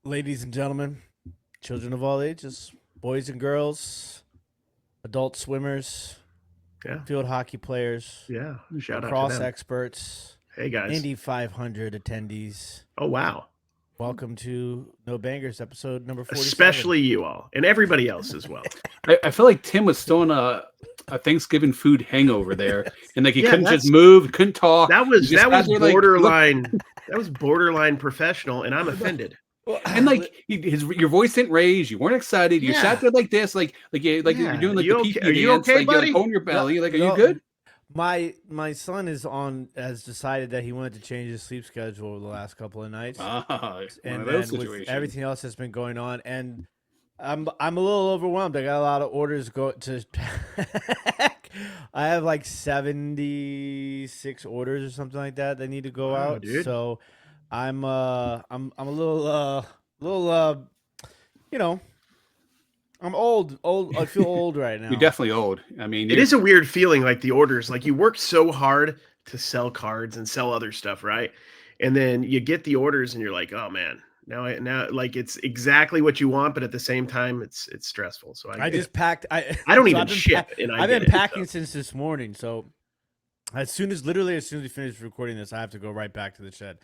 Ladies and gentlemen, children of all ages, boys and girls, adult swimmers, Yeah. field hockey players, Yeah. Shout out to lacrosse them. experts, Hey, guys. Indy 500 attendees. Oh, wow. Welcome to No Bangers, episode number 47. Especially you all and everybody else as well. I feel like Tim was still in a Thanksgiving food hangover there, and like he Yeah, couldn't that's- just move, couldn't talk. That was He just sat there, like, borderline. That was borderline professional, and I'm offended. and like your voice didn't raise. You weren't excited. You Yeah. sat there like this, like you're doing like You the okay? pee Are you dance, okay, like you're buddy? like holding your belly. Like, are No. you good? My son has decided that he wanted to change his sleep schedule over the last couple of nights. One And of those then with situations. everything else that's been going on, and I'm a little overwhelmed. I got a lot of orders go to pack. I have like 76 orders or something like that need to go Wow, out. dude. So I'm a little you know, I'm old. I feel old right now. You're definitely old. I mean, It is a weird feeling, like the orders. Like you work so hard to sell cards and sell other stuff, right? And then you get the orders, and you're like, oh man, now like it's exactly what you want, but at the same time, it's stressful. So I just packed. I don't so even I've been ship, and I've get been it, packing so. since this morning. So as soon as we finish recording this, I have to go right back to the shed.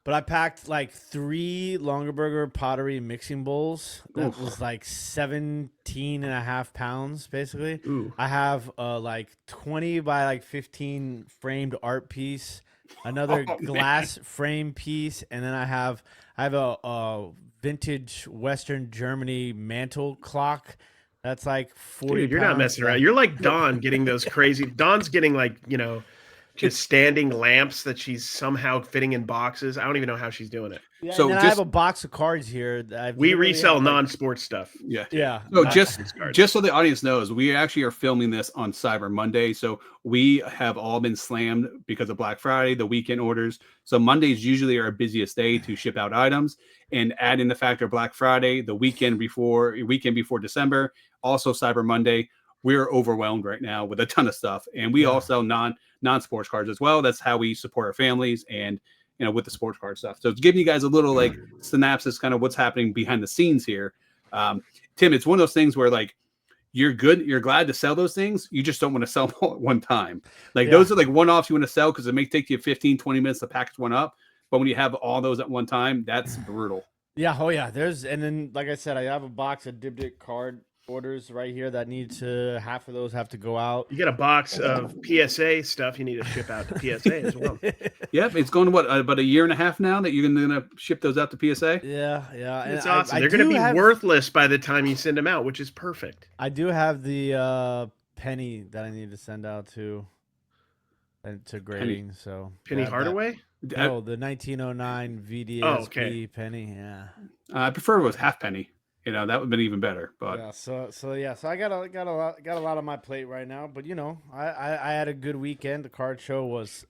But I packed like 3 Longaberger pottery mixing bowls. That Oof. was like 17 and a half pounds, basically. Ooh. I have like 20 by like 15 framed art piece, another Oh, glass frame piece, and then I have a vintage Western Germany mantle clock. That's like 40 Dude, you're not pounds. messing around. You're like Dawn getting those crazy. Dawn's getting like, just standing lamps that she's somehow fitting in boxes. I don't even know how she's doing it. Yeah, So and then I just- have a box of cards here. That I've We literally resell had, like- non-sports stuff. Yeah. Yeah. So I- just so the audience knows, we actually are filming this on Cyber Monday. So we have all been slammed because of Black Friday, the weekend orders. So Mondays usually are our busiest day to ship out items, and add in the factor of Black Friday, the weekend before December, also Cyber Monday. We're overwhelmed right now with a ton of stuff, and we all sell non-sports cards as well. That's how we support our families, and with the sports card stuff. So it's giving you guys a little like synopsis, kind of what's happening behind the scenes here. Tim, it's one of those things where like you're glad to sell those things. You just don't want to sell them all at one time. Like those are like one-offs you want to sell because it may take you 15, 20 minutes to package one up. But when you have all those at one time, that's brutal. Yeah. Oh yeah. And then like I said, I have a box of Dibdit card orders right here that need to, half of those have to go out. You get a box of PSA stuff you need to ship out to PSA as well. Yep, it's going to about a year and a half now that you're going to ship those out to PSA. Yeah. It's And awesome. I They're going to do be have- worthless by the time you send them out, which is perfect. I do have the penny that I need to send out to grading. So Penny that- Hardaway? No, the 1909 VDSP Oh, okay. penny. Yeah. I prefer it was half penny. That would have been even better. But Yeah. So I got a lot on my plate right now. But I had a good weekend. The card show was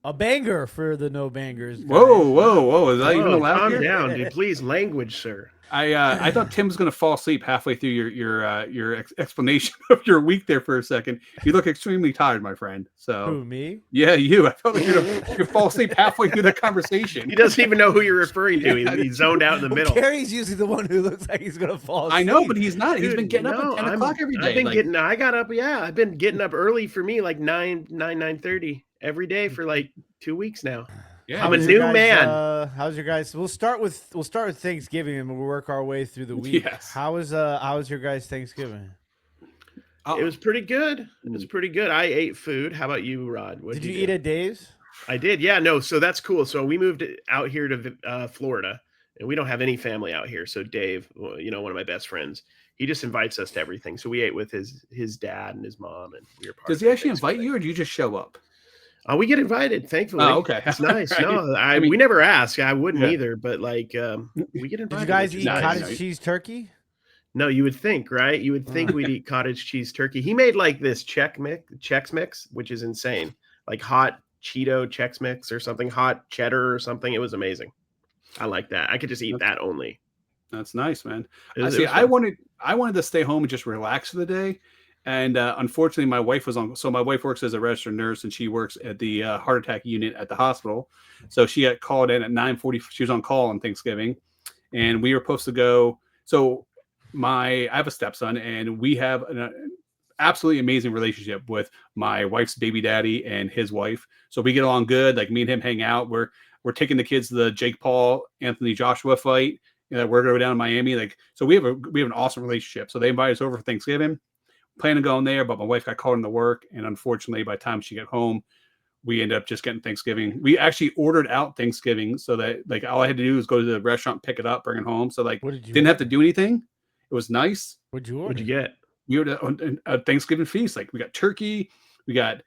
a banger for the No Bangers. guys. whoa! Is that even Oh, allowed calm here? down, dude. Please, language, sir. I thought Tim was going to fall asleep halfway through your explanation of your week there for a second. You look extremely tired, my friend. So Who, me? yeah, you. I felt like you're gonna fall asleep halfway through the conversation. He doesn't even know who you're referring to. He's zoned out in the Well, middle. Cary's usually the one who looks like he's gonna fall asleep. I know, but he's not. He's Dude, been getting up no, at 10 o'clock every day. I got up. Yeah, I've been getting up early for me, like 9:30 every day for like 2 weeks now. yeah, I'm a How's new your guys', man. How's your guys? We'll start with Thanksgiving and we'll work our way through the week. Yes. How was your guys' Thanksgiving? It was pretty good. It was pretty good. I ate food. How about you, Rod? What Did you eat at Dave's? I did. Yeah, no. So that's cool. So we moved out here to Florida, and we don't have any family out here. So Dave, one of my best friends, he just invites us to everything. So we ate with his dad and his mom, and we were part. Does of he actually invite Thanksgiving. you, or do you just show up? We get invited, thankfully. Oh, okay. It's nice. Right. No, I mean- we never ask. I wouldn't Yeah. either, but like we get invited. Did you guys which is eat nice. cottage cheese turkey? No, you would think, right? You would think we'd eat cottage cheese turkey. He made like this Chex Mix, which is insane. Like hot Cheeto Chex Mix or something, hot cheddar or something. It was amazing. I like that. I could just eat that only. That's nice, man. It was I fun. wanted to stay home and just relax for the day, And unfortunately, my wife was on. So my wife works as a registered nurse, and she works at the heart attack unit at the hospital. So she got called in at 9:40. She was on call on Thanksgiving, and we were supposed to go. So I have a stepson, and we have an absolutely amazing relationship with my wife's baby daddy and his wife. So we get along good. Like me and him hang out. We're taking the kids to the Jake Paul Anthony Joshua fight. We're going to go down to Miami. Like, so we have an awesome relationship. So they invited us over for Thanksgiving. Plan on going there, but my wife got called into work, and unfortunately, by the time she got home, we ended up just getting Thanksgiving. We actually ordered out Thanksgiving so that like all I had to do was go to the restaurant, pick it up, bring it home. So like didn't have to do anything. It was nice. What'd you order? What'd you get? We ordered a Thanksgiving feast. Like we got turkey, we got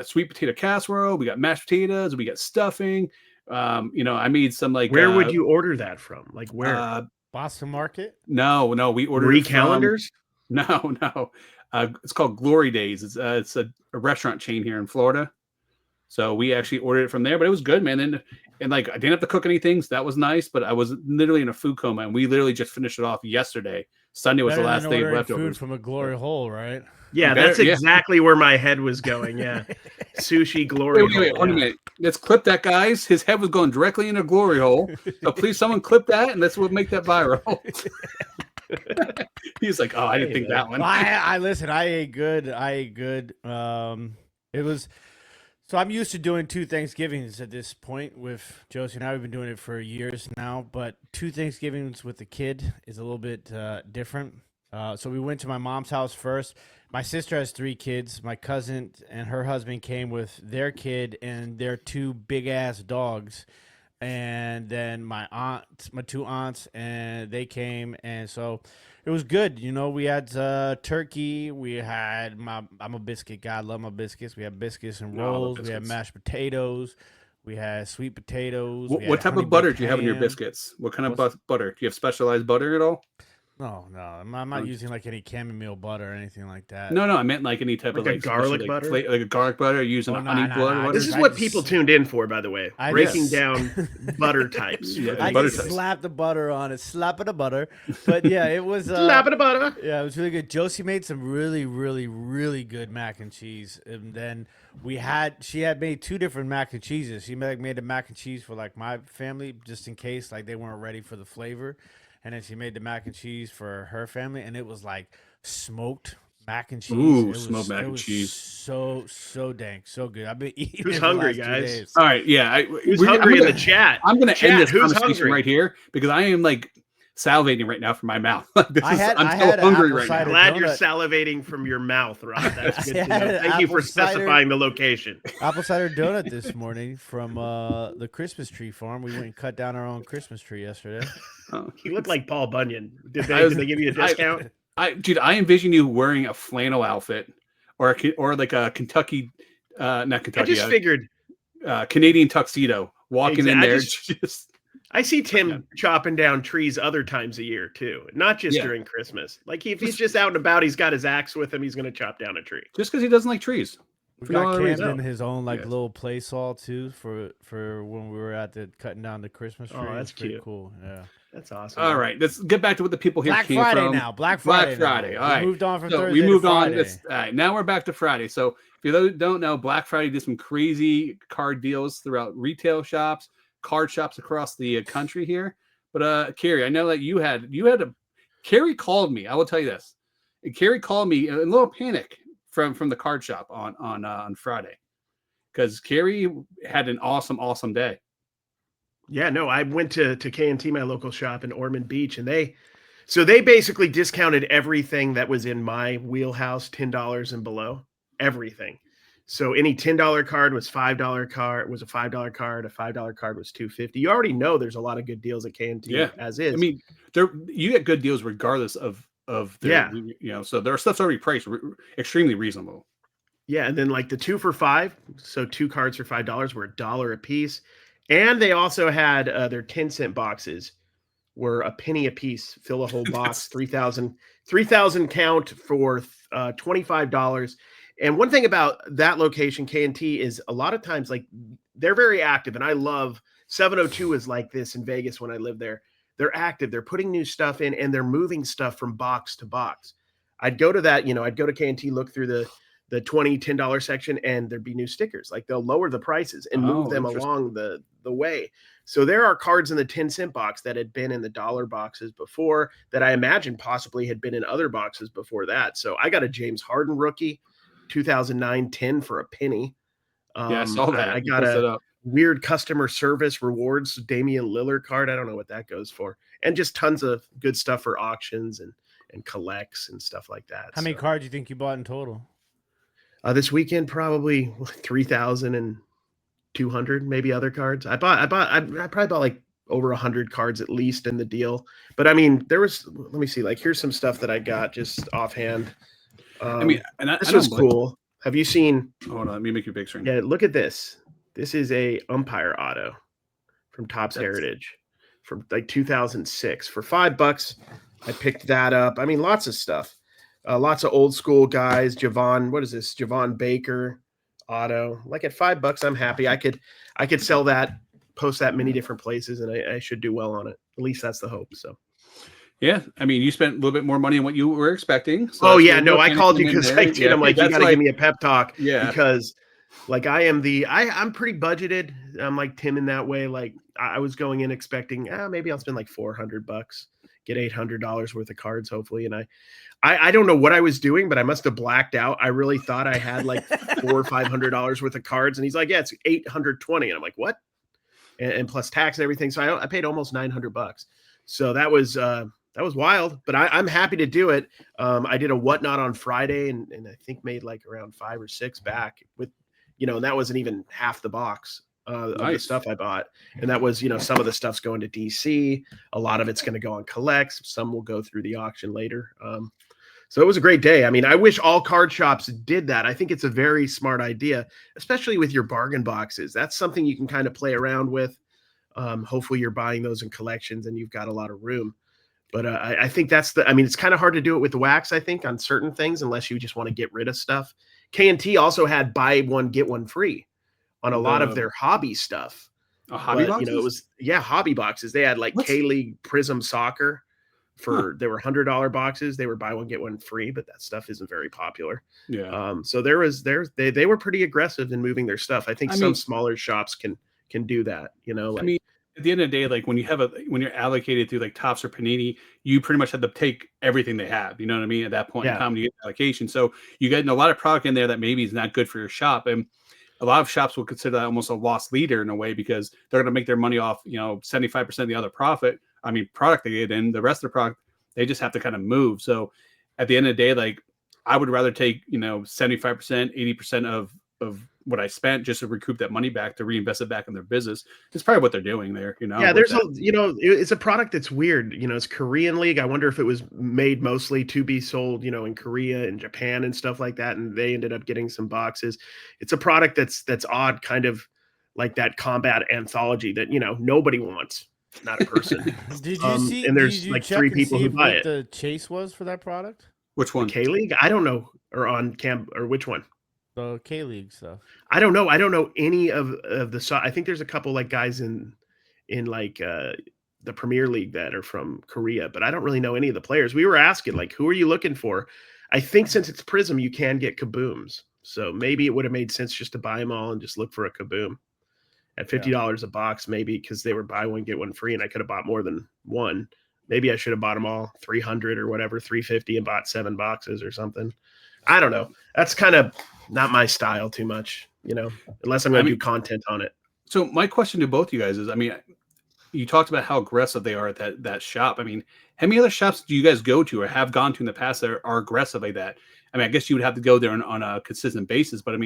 sweet potato casserole, we got mashed potatoes, we got stuffing. I made some like. Where would you order that from? Like where? Boston Market? No, we ordered it from, calendars. No. It's called Glory Days. It's a restaurant chain here in Florida. So we actually ordered it from there, but it was good, man. And like I didn't have to cook anything, so that was nice. But I was literally in a food coma, and we literally just finished it off yesterday. Sunday was the last day of leftovers. Food from a glory hole, right? Yeah, that's exactly where my head was going. Yeah, sushi glory. Wait, a minute. Let's clip that, guys. His head was going directly in a glory hole. So please, someone clip that, and let's make that viral. He's like, oh, I didn't think that one. I listen. I ate good. It was. So I'm used to doing 2 Thanksgivings at this point with Josie and I. We've been doing it for years now, but 2 Thanksgivings with the kid is a little bit different. So we went to my mom's house first. My sister has 3 kids. My cousin and her husband came with their kid and their 2 big ass dogs. And then my 2 aunts, and they came, and so it was good. We had turkey. We had I'm a biscuit guy. I love my biscuits. We had biscuits and rolls. We had mashed potatoes. We had sweet potatoes. What type of butter do you have in your biscuits? What kind of butter? Do you have specialized butter at all? No. I'm not using like any chamomile butter or anything like that. No. I meant like any type of like garlic butter, like a garlic butter. Using honey butter. This is what people tuned in for, by the way. Breaking down butter types. I just slapped the butter on it, slapping the butter. But yeah, it was slapping the butter. Yeah, it was really good. Josie made some really, really, really good mac and cheese, and then she had made 2 different mac and cheeses. She made a mac and cheese for like my family, just in case like they weren't ready for the flavor. And then she made the mac and cheese for her family, and it was like smoked mac and cheese. Ooh, smoked mac and cheese. So dank, so good. I've been eating. Who's hungry, guys? All right, yeah. Who's hungry in the chat? I'm going to end this conversation right here because I am like salivating right now from my mouth. I'm so hungry right now. Glad you're salivating from your mouth, Rob. That's good to know. Thank you for specifying the location. Apple cider donut this morning from the Christmas tree farm. We went and cut down our own Christmas tree yesterday. You look like Paul Bunyan. Did they give you a discount? Dude, I envision you wearing a flannel outfit or like a Kentucky, not Kentucky. I just figured Canadian tuxedo walking in there. I see Tim chopping down trees other times a year too, not just during Christmas. Like if he's just out and about, he's got his axe with him. He's going to chop down a tree just because he doesn't like trees. We got Camden his own little play saw too for when we were at the cutting down the Christmas tree. Oh, that's pretty cute. Cool. Yeah. That's awesome. All right, let's get back to what the people here came from. Black Friday. All right. We moved on from Thursday. We moved to Friday. on. All right, now we're back to Friday. So if you don't know, Black Friday did some crazy card deals throughout retail shops, card shops across the country here. But Cary, I know that you had Cary called me. I will tell you this. Cary called me in a little panic from the card shop on Friday because Cary had an awesome day. Yeah, no, I went to K&T, my local shop in Ormond Beach, and they basically discounted everything that was in my wheelhouse, $10 and below, everything. So any $10 card was $5 card was a $5 card, a $5 card was $2.50. You already know there's a lot of good deals at K&T as is. I mean, you get good deals regardless of their, so their stuff's already priced extremely reasonable. Yeah, and then like the 2 for $5, so 2 cards for $5 were $1 a piece. And they also had their 10-cent boxes were a penny a piece, fill a whole box, 3,000 count for $25. And one thing about that location, K&T, is a lot of times like they're very active. And I love 702 is like this in Vegas when I lived there. They're active. They're putting new stuff in and they're moving stuff from box to box. I'd go to that, I'd go to K&T, look through the $20, $10 section, and there'd be new stickers. Like they'll lower the prices and move them along the way. So there are cards in the 10-cent box that had been in the dollar boxes before that I imagine possibly had been in other boxes before that. So I got a James Harden rookie, 2009 10 for a penny. I saw that. I got a weird customer service rewards Damian Lillard card. I don't know what that goes for. And just tons of good stuff for auctions and collects and stuff like that. How many cards do you think you bought in total? This weekend, probably 3,200, maybe other cards. I probably bought like over 100 cards at least in the deal. But I mean, let me see, like here's some stuff that I got just offhand. This was cool. Have you seen? Hold on, let me make you a big screen. Yeah, look at this. This is a umpire auto from Topps Heritage from like 2006 for $5. I picked that up. I mean, lots of stuff. Lots of old school guys. Javon Baker auto. Like at $5, I'm happy. I could sell that, post that many different places, and I should do well on it. At least that's the hope. So. Yeah, I mean, you spent a little bit more money than what you were expecting. So I called you because I did. Yeah, I'm like, you got to give me a pep talk. Yeah, because like I'm pretty budgeted. I'm like Tim in that way. Like I was going in expecting, maybe I'll spend like $400, get $800 worth of cards, hopefully. And I don't know what I was doing, but I must have blacked out. I really thought I had like $400 or $500 worth of cards, and he's like, yeah, it's $820, and I'm like, what? And plus tax and everything. So I paid almost $900. So that was wild, but I'm happy to do it. I did a whatnot on Friday and I think made like around 5 or 6 back with, and that wasn't even half the box of the stuff I bought. And that was, some of the stuff's going to DC. A lot of it's going to go on collects. Some will go through the auction later. So it was a great day. I mean, I wish all card shops did that. I think it's a very smart idea, especially with your bargain boxes. That's something you can kind of play around with. Hopefully you're buying those in collections and you've got a lot of room. But I think it's kind of hard to do it with the wax, I think, on certain things, unless you just want to get rid of stuff. K&T also had buy one, get one free on a lot of their hobby stuff. Hobby boxes? It was, hobby boxes. They had like K-League Prism Soccer they were $100 boxes. They were buy one, get one free, but that stuff isn't very popular. Yeah. So they were pretty aggressive in moving their stuff. I think some smaller shops can do that, at the end of the day, like when you're allocated through like Topps or Panini, you pretty much have to take everything they have. You know what I mean? At that point in time, you get allocation. So you get a lot of product in there that maybe is not good for your shop. And a lot of shops will consider that almost a loss leader in a way, because they're going to make their money off, 75% of the other product they get in. The rest of the product, they just have to kind of move. So at the end of the day, like I would rather take, 75%, 80% of what I spent just to recoup that money back, to reinvest it back in their business. It's probably what they're doing there. Yeah, there's it's a product that's weird. It's Korean League. I wonder if it was made mostly to be sold, in Korea and Japan and stuff like that. And they ended up getting some boxes. It's a product that's odd, kind of like that combat anthology that, nobody wants. Not a person. Did you see? And there's like 3 people who buy it. The chase was for that product? Which one? K-League? I don't know. Or on Cam, or which one? The K-League stuff. I don't know. I don't know any of the. I think there's a couple like guys in like the Premier League that are from Korea, but I don't really know any of the players. We were asking like, who are you looking for? I think since it's Prism, you can get kabooms. So maybe it would have made sense just to buy them all and just look for a kaboom at $50 a box, maybe, because they were buy one, get one free, and I could have bought more than one. Maybe I should have bought them all 300 or whatever, 350, and bought 7 boxes or something. I don't know. That's kind of not my style too much, unless I'm going to do content on it. So my question to both you guys is, you talked about how aggressive they are at that shop. How many other shops do you guys go to or have gone to in the past that are aggressive like that? I guess you would have to go there on a consistent basis, but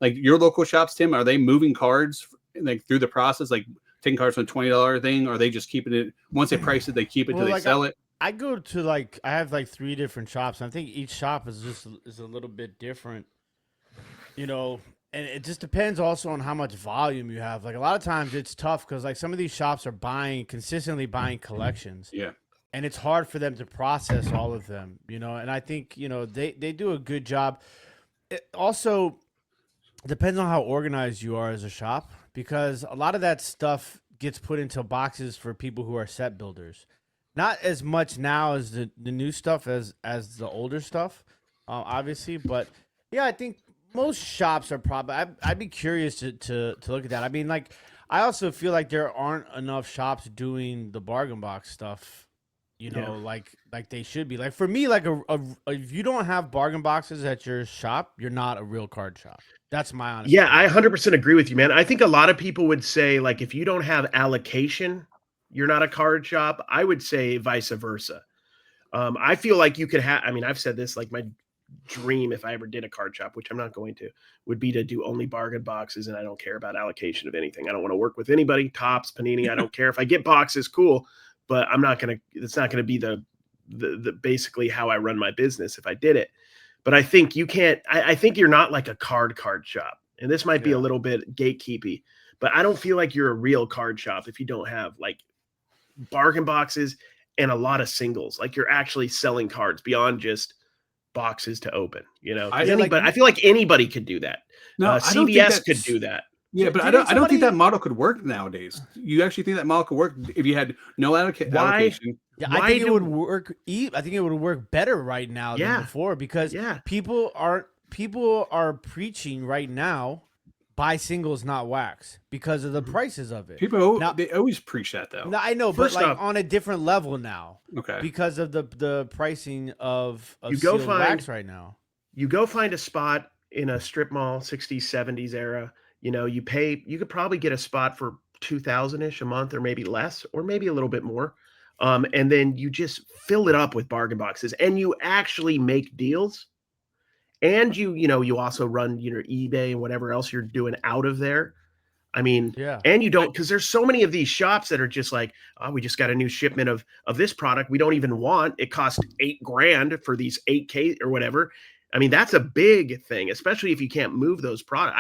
like your local shops, Tim, are they moving cards like through the process, like taking cards from a $20 thing, or are they just keeping it, once they price it, they keep it till they sell it? I go to I have like 3 different shops. And I think each shop is a little bit different, and it just depends also on how much volume you have. Like a lot of times it's tough because like some of these shops are consistently buying collections. Yeah. And it's hard for them to process all of them, and I think, they do a good job. It also depends on how organized you are as a shop, because a lot of that stuff gets put into boxes for people who are set builders. not as much now as the new stuff as the older stuff, obviously. But yeah, I think most shops are probably. I'd be curious to look at that. I mean, like, I also feel like there aren't enough shops doing the bargain box stuff. You know, like they should be. Like for me, like if you don't have bargain boxes at your shop, you're not a real card shop. That's my honest. Yeah, I 100% agree with you, man. I think a lot of people would say, like, if you don't have allocation, you're not a card shop. I would say vice versa. I feel like you could have, I mean, I've said this, like, my dream, if I ever did a card shop, which I'm not going to, would be to do only bargain boxes. And I don't care about allocation of anything. I don't want to work with anybody, Tops, Panini. I don't care if I get boxes, cool, but I'm not going to, it's not going to be the basically how I run my business if I did it. But I think you can't, I think you're not like a card shop. And this might be a little bit gatekeepy, but I don't feel like you're a real card shop if you don't have like bargain boxes and a lot of singles. Like you're actually selling cards beyond just boxes to open. You know, I feel like anybody could do that. No, CBS could do that. Yeah, but I don't think that model could work nowadays. You actually think that model could work if you had no allocation? Yeah, I think it would work. I think it would work better right now than before because people are preaching right now, buy singles, not wax, because of the prices of it. They always preach that though. No, I know, but like on a different level now. Okay. Because of the pricing of sealed wax right now. You go find a spot in a strip mall, 60s, 70s era. You know, you could probably get a spot for $2,000-ish a month, or maybe less, or maybe a little bit more. And then you just fill it up with bargain boxes, and you actually make deals. And you also run eBay and whatever else you're doing out of there. I mean, and you don't, because there's so many of these shops that are just like, oh, we just got a new shipment of this product we don't even want. It cost $8,000 for these 8K or whatever. I mean, that's a big thing, especially if you can't move those products.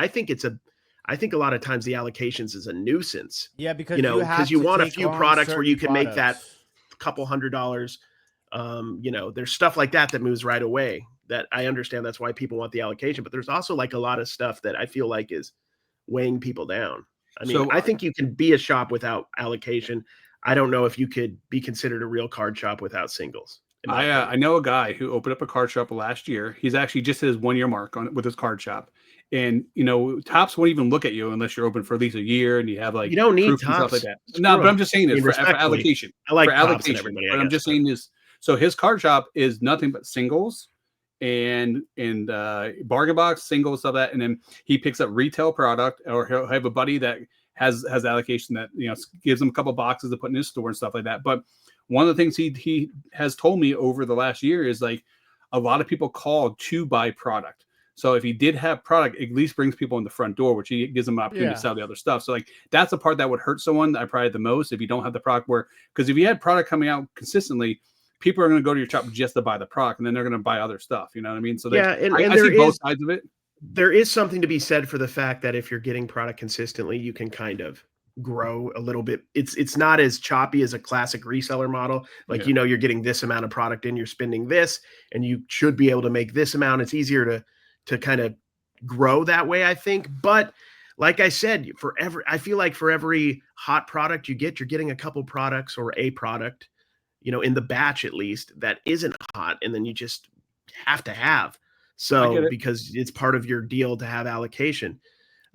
I think a lot of times the allocations is a nuisance. Yeah, because you want a few products where you can make that couple $100. There's stuff like that moves right away. That I understand, that's why people want the allocation, but there's also like a lot of stuff that I feel like is weighing people down. I mean, I think you can be a shop without allocation. I don't know if you could be considered a real card shop without singles. I know a guy who opened up a card shop last year. He's actually just hit his 1 year mark with his card shop. And Tops won't even look at you unless you're open for at least a year and you have like you don't need Tops. Stuff like that. No, but I'm just saying this for allocation. I like for allocation. But I'm just saying this. So his card shop is nothing but singles and bargain box, singles, stuff like that. And then he picks up retail product, or he'll have a buddy that has allocation that gives him a couple boxes to put in his store and stuff like that. But one of the things he has told me over the last year is like a lot of people call to buy product. So if he did have product, it at least brings people in the front door, which he gives them an opportunity to sell the other stuff. So like that's the part that would hurt someone I probably the most if you don't have the product. Because if you had product coming out consistently, people are going to go to your shop just to buy the product, and then they're going to buy other stuff. You know what I mean? So I see both sides of it. There is something to be said for the fact that if you're getting product consistently, you can kind of grow a little bit. It's not as choppy as a classic reseller model. Like, you're getting this amount of product in, you're spending this, and you should be able to make this amount. It's easier to kind of grow that way, I think. But like I said, I feel like for every hot product you get, you're getting a couple products or a product, in the batch at least, that isn't hot. And then you just have to have. So because it's part of your deal to have allocation.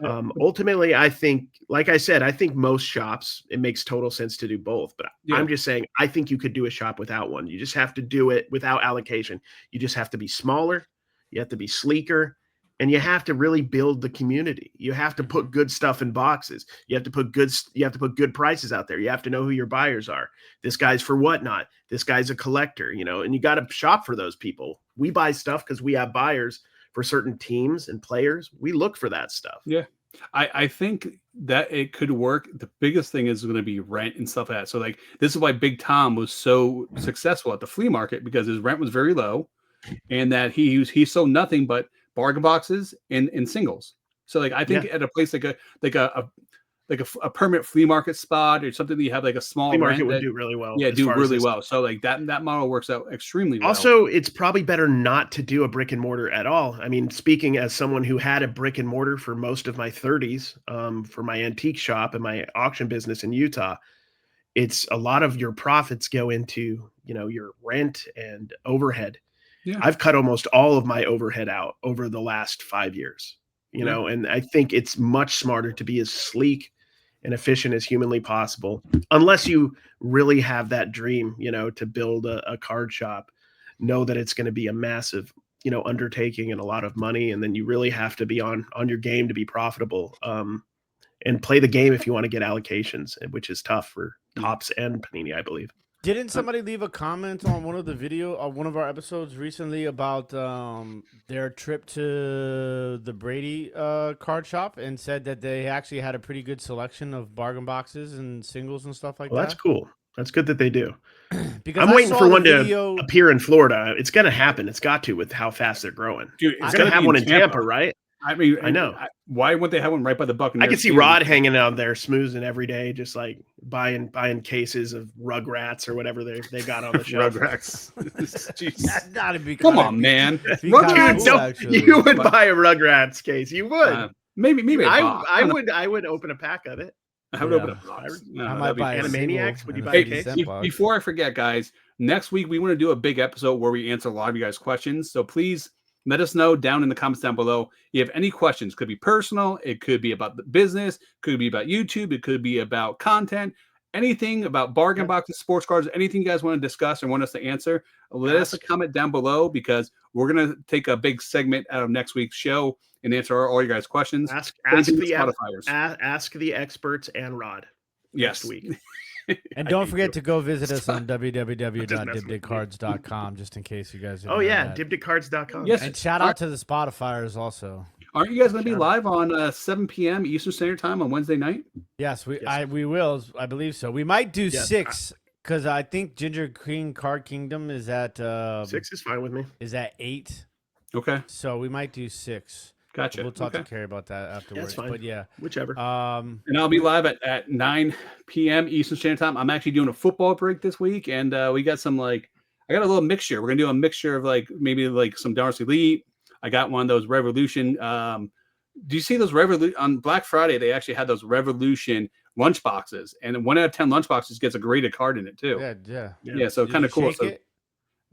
Ultimately, I think, like I said, I think most shops, it makes total sense to do both. But I'm just saying, I think you could do a shop without one. You just have to do it without allocation. You just have to be smaller. You have to be sleeker, and you have to really build the community. You have to put good stuff in boxes. You have to put good prices out there. You have to know who your buyers are. This guy's for whatnot. This guy's a collector, and you got to shop for those people. We buy stuff because we have buyers for certain teams and players. We look for that stuff. Yeah. I think that it could work. The biggest thing is going to be rent and stuff like that. So like, this is why Big Tom was so successful at the flea market, because his rent was very low. And that he sold nothing but bargain boxes and singles. So like I think at a place like a permanent flea market spot or something that you have like a small flea market would do really well. Yeah, do really well. So like that model works out extremely well. Also, it's probably better not to do a brick and mortar at all. I mean, speaking as someone who had a brick and mortar for most of my 30s, for my antique shop and my auction business in Utah, it's a lot of your profits go into, your rent and overhead. Yeah. I've cut almost all of my overhead out over the last 5 years, and I think it's much smarter to be as sleek and efficient as humanly possible, unless you really have that dream, to build a card shop. Know that it's going to be a massive, undertaking and a lot of money, and then you really have to be on your game to be profitable, and play the game if you want to get allocations, which is tough for Tops and Panini, I believe. Didn't somebody leave a comment on one of our episodes recently about their trip to the Brady card shop and said that they actually had a pretty good selection of bargain boxes and singles and stuff like Well, that? that's cool. That's good that they do. Because I'm I waiting saw for the one video. to appear in Florida. It's going to happen. It's got to, with how fast they're growing. Dude, it's going to have one in Tampa, right? I mean, I know. Why wouldn't they have one right by the Buccaneers? I could see Rod hanging out there, smoozing every day, just like buying cases of Rugrats or whatever they got on the shelf. Rugrats. That's gotta be. Come on, man. Rugrats, you would buy a Rugrats case. You would. Maybe. I would open a pack of it. I would open a box. I might buy Animaniacs. Would you buy a case? Before I forget, guys, next week we want to do a big episode where we answer a lot of you guys' questions. So please let us know down in the comments down below. If you have any questions, could be personal, it could be about the business, could be about YouTube, it could be about content, anything about bargain boxes, sports cards, anything you guys want to discuss and want us to answer, let us comment down below, because we're going to take a big segment out of next week's show and answer all your guys' questions. Ask the experts and Rod next week. And don't forget to go visit us on www.dibditcards.com just in case you guys. Dibditcards.com. Yes, and shout out to the Spotifyers also. Aren't you guys going to be live on 7 p.m. Eastern Standard Time on Wednesday night? Yes, we will. I believe so. We might do 6 because I think Ginger King Card Kingdom is at 6 is fine with me. Is at 8. Okay. So we might do 6. Gotcha. We'll talk to Cary about that afterwards. That's fine. But yeah, whichever. And I'll be live at 9 p.m. Eastern Standard Time. I'm actually doing a football break this week, and we got some I got a little mixture. We're gonna do a mixture of maybe some Darcy Elite. I got one of those Revolution. Do you see those Revolution on Black Friday? They actually had those Revolution lunch boxes, and 1 out of 10 lunch boxes gets a graded card in it too. Yeah. So kind of cool. Shake it?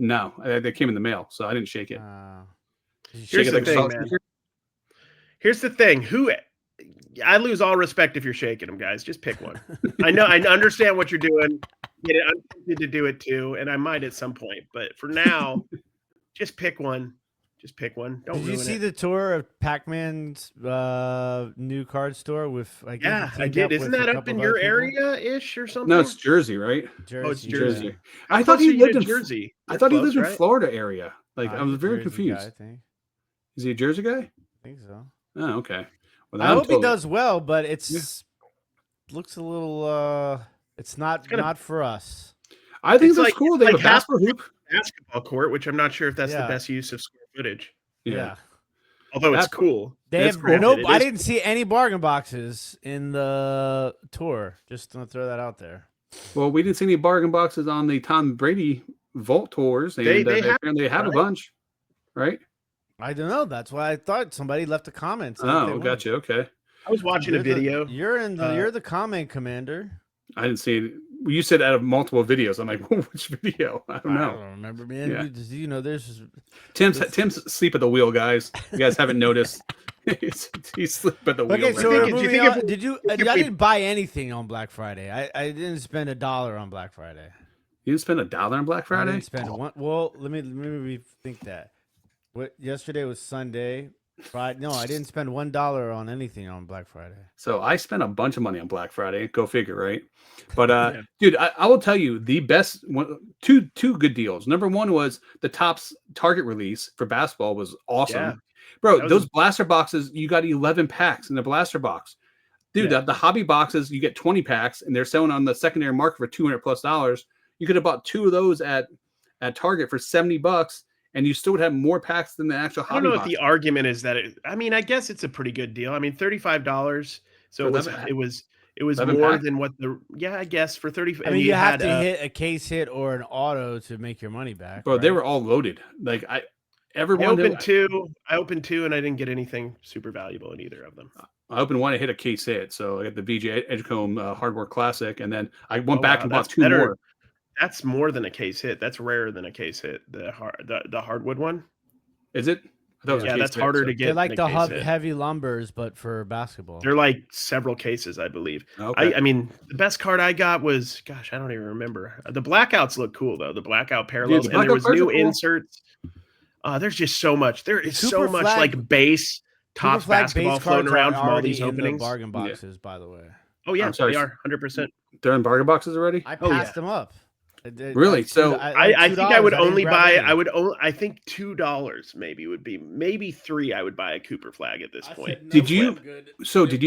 No, they came in the mail, so I didn't shake it. Here's the thing, man. Here's the thing. I lose all respect if you're shaking them, guys. Just pick one. I understand what you're doing. I'm tempted to do it too, and I might at some point. But for now, just pick one. Just pick one. Don't ruin it. Did you see the tour of Pac-Man's new card store with? I did. Isn't that up in your area-ish or something? No, it's Jersey, right? Oh, it's Jersey. Yeah. I thought he lived in Jersey. I thought he lived in Florida area. I was very confused. Guy, I think. Is he a Jersey guy? I think so. Oh, okay. Well, I hope he does well, but looks a little. It's not for us. I think that's cool. They have a basketball court, which I'm not sure if that's the best use of square footage. Yeah. Although it's cool. They have I didn't see any bargain boxes in the tour. Just to throw that out there. Well, we didn't see any bargain boxes on the Tom Brady Vault tours, and they apparently have a bunch, right? I don't know. That's why I thought somebody left a comment. Oh, gotcha. Okay. I was watching a video. You're the comment commander. I didn't see it. You said out of multiple videos. I'm like, which video? I don't know. I don't remember, man. Yeah. There's Tim's asleep at the wheel, guys. You guys haven't noticed. He's asleep at the wheel. Okay, so I didn't buy anything on Black Friday. I didn't spend $1 on Black Friday. You didn't spend $1 on Black Friday? I didn't spend one. Well, let me rethink that. Yesterday was Sunday. Friday. No, I didn't spend $1 on anything on Black Friday. So I spent a bunch of money on Black Friday. Go figure, right? But dude, I will tell you the best two good deals. Number one was the Topps Target release for basketball was awesome. Yeah. Bro, those blaster boxes, you got 11 packs in the blaster box. Dude, the hobby boxes, you get 20 packs, and they're selling on the secondary market for $200+. You could have bought 2 of those at Target for $70. And you still would have more packs than the actual hobby. I don't know box. if the argument is that I guess it's a pretty good deal. I mean, $35. So it was more than what I guess for 30. I mean, you have to hit a case hit or an auto to make your money back. Bro, they were all loaded. Like I opened 2, and I didn't get anything super valuable in either of them. I opened one, I hit a case hit. So I got the VJ Edgecombe Hardware Classic, and then I went Oh, back wow, and bought that's 2 better. more. That's more than a case hit. That's rarer than a case hit. The hardwood one. Is it? I thought it was a Yeah, case that's hit, harder so- to get. They're like than a the case hit. heavy lumbers, but for basketball. They're like several cases, I believe. Okay. I mean, the best card I got was, gosh, I don't even remember. The blackouts look cool though. The blackout parallels, the and there blackout was cards new are cool. inserts. There's just so much. There is so Cooper much Flag- like base Cooper Topps Flag basketball base floating cards around are from all already these in the openings. bargain boxes, by the way. Oh yeah, I'm sorry. they are 100%. They're in bargain boxes already? I Oh, yeah. passed them up. Really? So, I think I would only buy. I I think $2 maybe would be maybe $3. I would buy a Cooper Flag at this point. Did you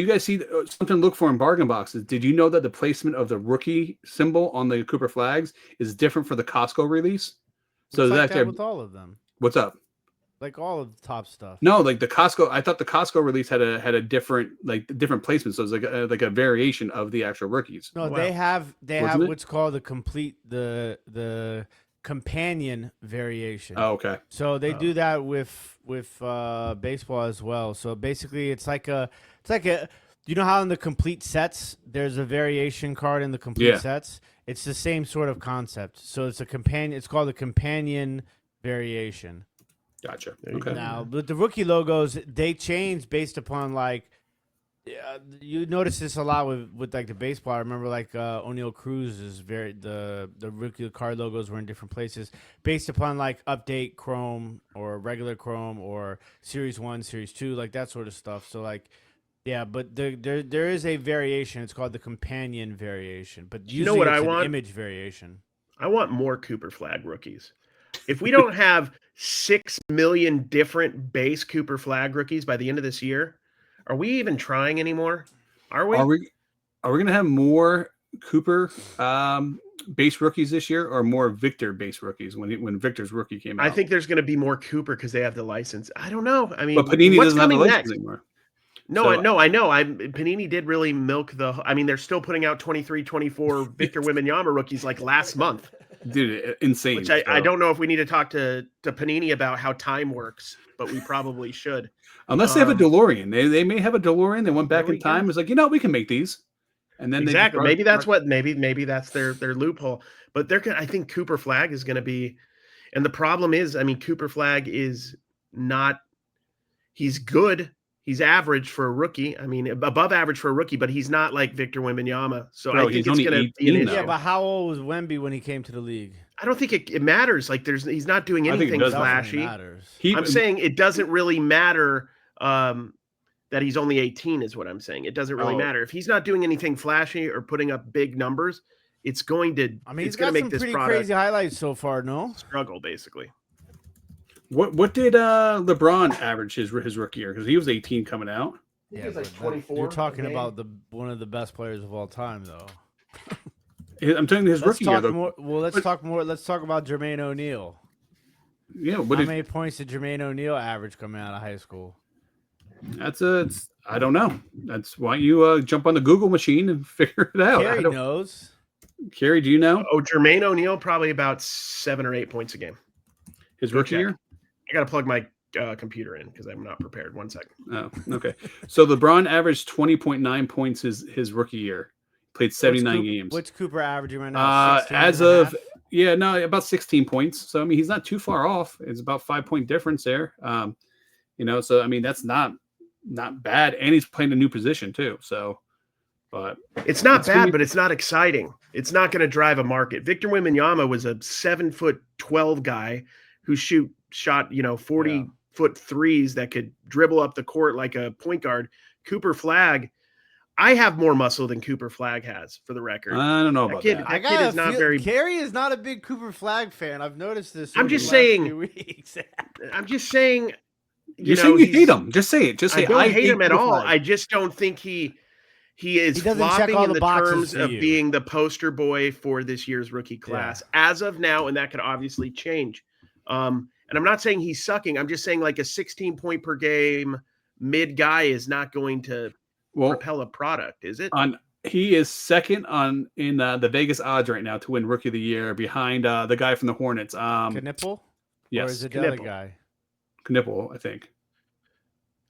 guys see something to look for in bargain boxes? Did you know that the placement of the rookie symbol on the Cooper Flags is different for the Costco release? So It's like that's that with all of them, what's up? like all of the top stuff. No, like the Costco. I thought the Costco release had a different placement. So it's like a variation of the actual rookies. No, Oh, wow. they have Wasn't it? what's called the companion variation. Oh, okay. So they do that with baseball as well. So basically, it's like a you know how in the complete sets there's a variation card in the complete Yeah. sets. It's the same sort of concept. So it's a companion. It's called a companion variation. Gotcha. There you Okay. go. Now, with the rookie logos, they change based upon like. You notice this a lot with like the baseball. I remember like O'Neal Cruz is the rookie card logos were in different places based upon like update Chrome or regular Chrome or Series 1, Series 2, like that sort of stuff. So like, yeah, but there is a variation. It's called the companion variation. But You know usually what it's I an want? image variation. I want more Cooper Flag rookies. If we don't have 6 million different base Cooper Flag rookies by the end of this year, are we even trying anymore? Are we? Are we going to have more Cooper base rookies this year, or more Victor base rookies when Victor's rookie came out? I think there's going to be more Cooper because they have the license. I don't know. I mean, but Panini what's doesn't have the coming license next? anymore. No, So- I know. Panini did really milk the. I mean, they're still putting out 23, 24 Victor Wembanyama rookies like last month, Dude, insane. which I So- don't know if we need to talk to Panini about how time works, but we probably should. Unless they have a DeLorean, they may have a DeLorean. They went back There in we go. time. It's like, we can make these, and then Exactly. Maybe that's what. Maybe that's their loophole. But I think Cooper Flag is going to be, and the problem is, I mean, Cooper Flag is not. He's good. He's average for a rookie. I mean, above average for a rookie, but he's not like Victor Wembanyama. So Bro, I think he's it's only going to be 18 an though. issue. Yeah, but how old was Wemby when he came to the league? I don't think it matters. Like, he's not doing I think it anything does flashy. Definitely matters. I'm saying it doesn't really matter that he's only 18 is what I'm saying. It doesn't really Oh. matter. If he's not doing anything flashy or putting up big numbers, it's going to I mean, it's he's going got to some make this pretty product crazy highlights so far, no? struggle, basically. What did LeBron average his rookie year? Because he was 18 coming out. Yeah, but you're talking about one of the best players of all time, though. I'm telling you, his Let's rookie year. talk Though, more. Well, let's talk more. Let's talk about Jermaine O'Neal. yeah, How what is many points did Jermaine O'Neal average coming out of high school? I don't know. That's why you jump on the Google machine and figure it out. Cary knows. Cary, do you know Oh, Jermaine O'Neal probably about 7 or 8 points a game. his rookie check. year? I got to plug my computer in because I'm not prepared. 1 second. Oh, okay. So LeBron averaged 20.9 points his rookie year. Played 79 games. What's Cooper averaging right now? 16 As and a of half? about 16 points. So I mean, he's not too far off. It's about 5-point difference there. So I mean, that's not bad, and he's playing a new position too. So, but It's not It's gonna bad, be- but it's not exciting. It's not going to drive a market. Victor Wembanyama was a 7'12" guy who shot 40-foot threes that could dribble up the court like a point guard. Cooper Flag, I have more muscle than Cooper Flag has, for the record. I don't know about kid- that. I that kid is not very- Cary is not a big Cooper Flag fan. I've noticed this. I'm over the just last saying- few weeks. I'm just saying. You're saying you he's- hate him. Just say it. Just say I don't hate him at Cooper all. Flag. I just don't think he is He doesn't check flopping all in the the boxes terms for of you. being the poster boy for this year's rookie class as of now, and that could obviously change. And I'm not saying he's sucking. I'm just saying like a 16-point per game mid guy is not going to propel a product, is it? He is second in the Vegas odds right now to win Rookie of the Year behind the guy from the Hornets. Knipple? Yes, Or is it the other Knipple. guy? Knipple, I think.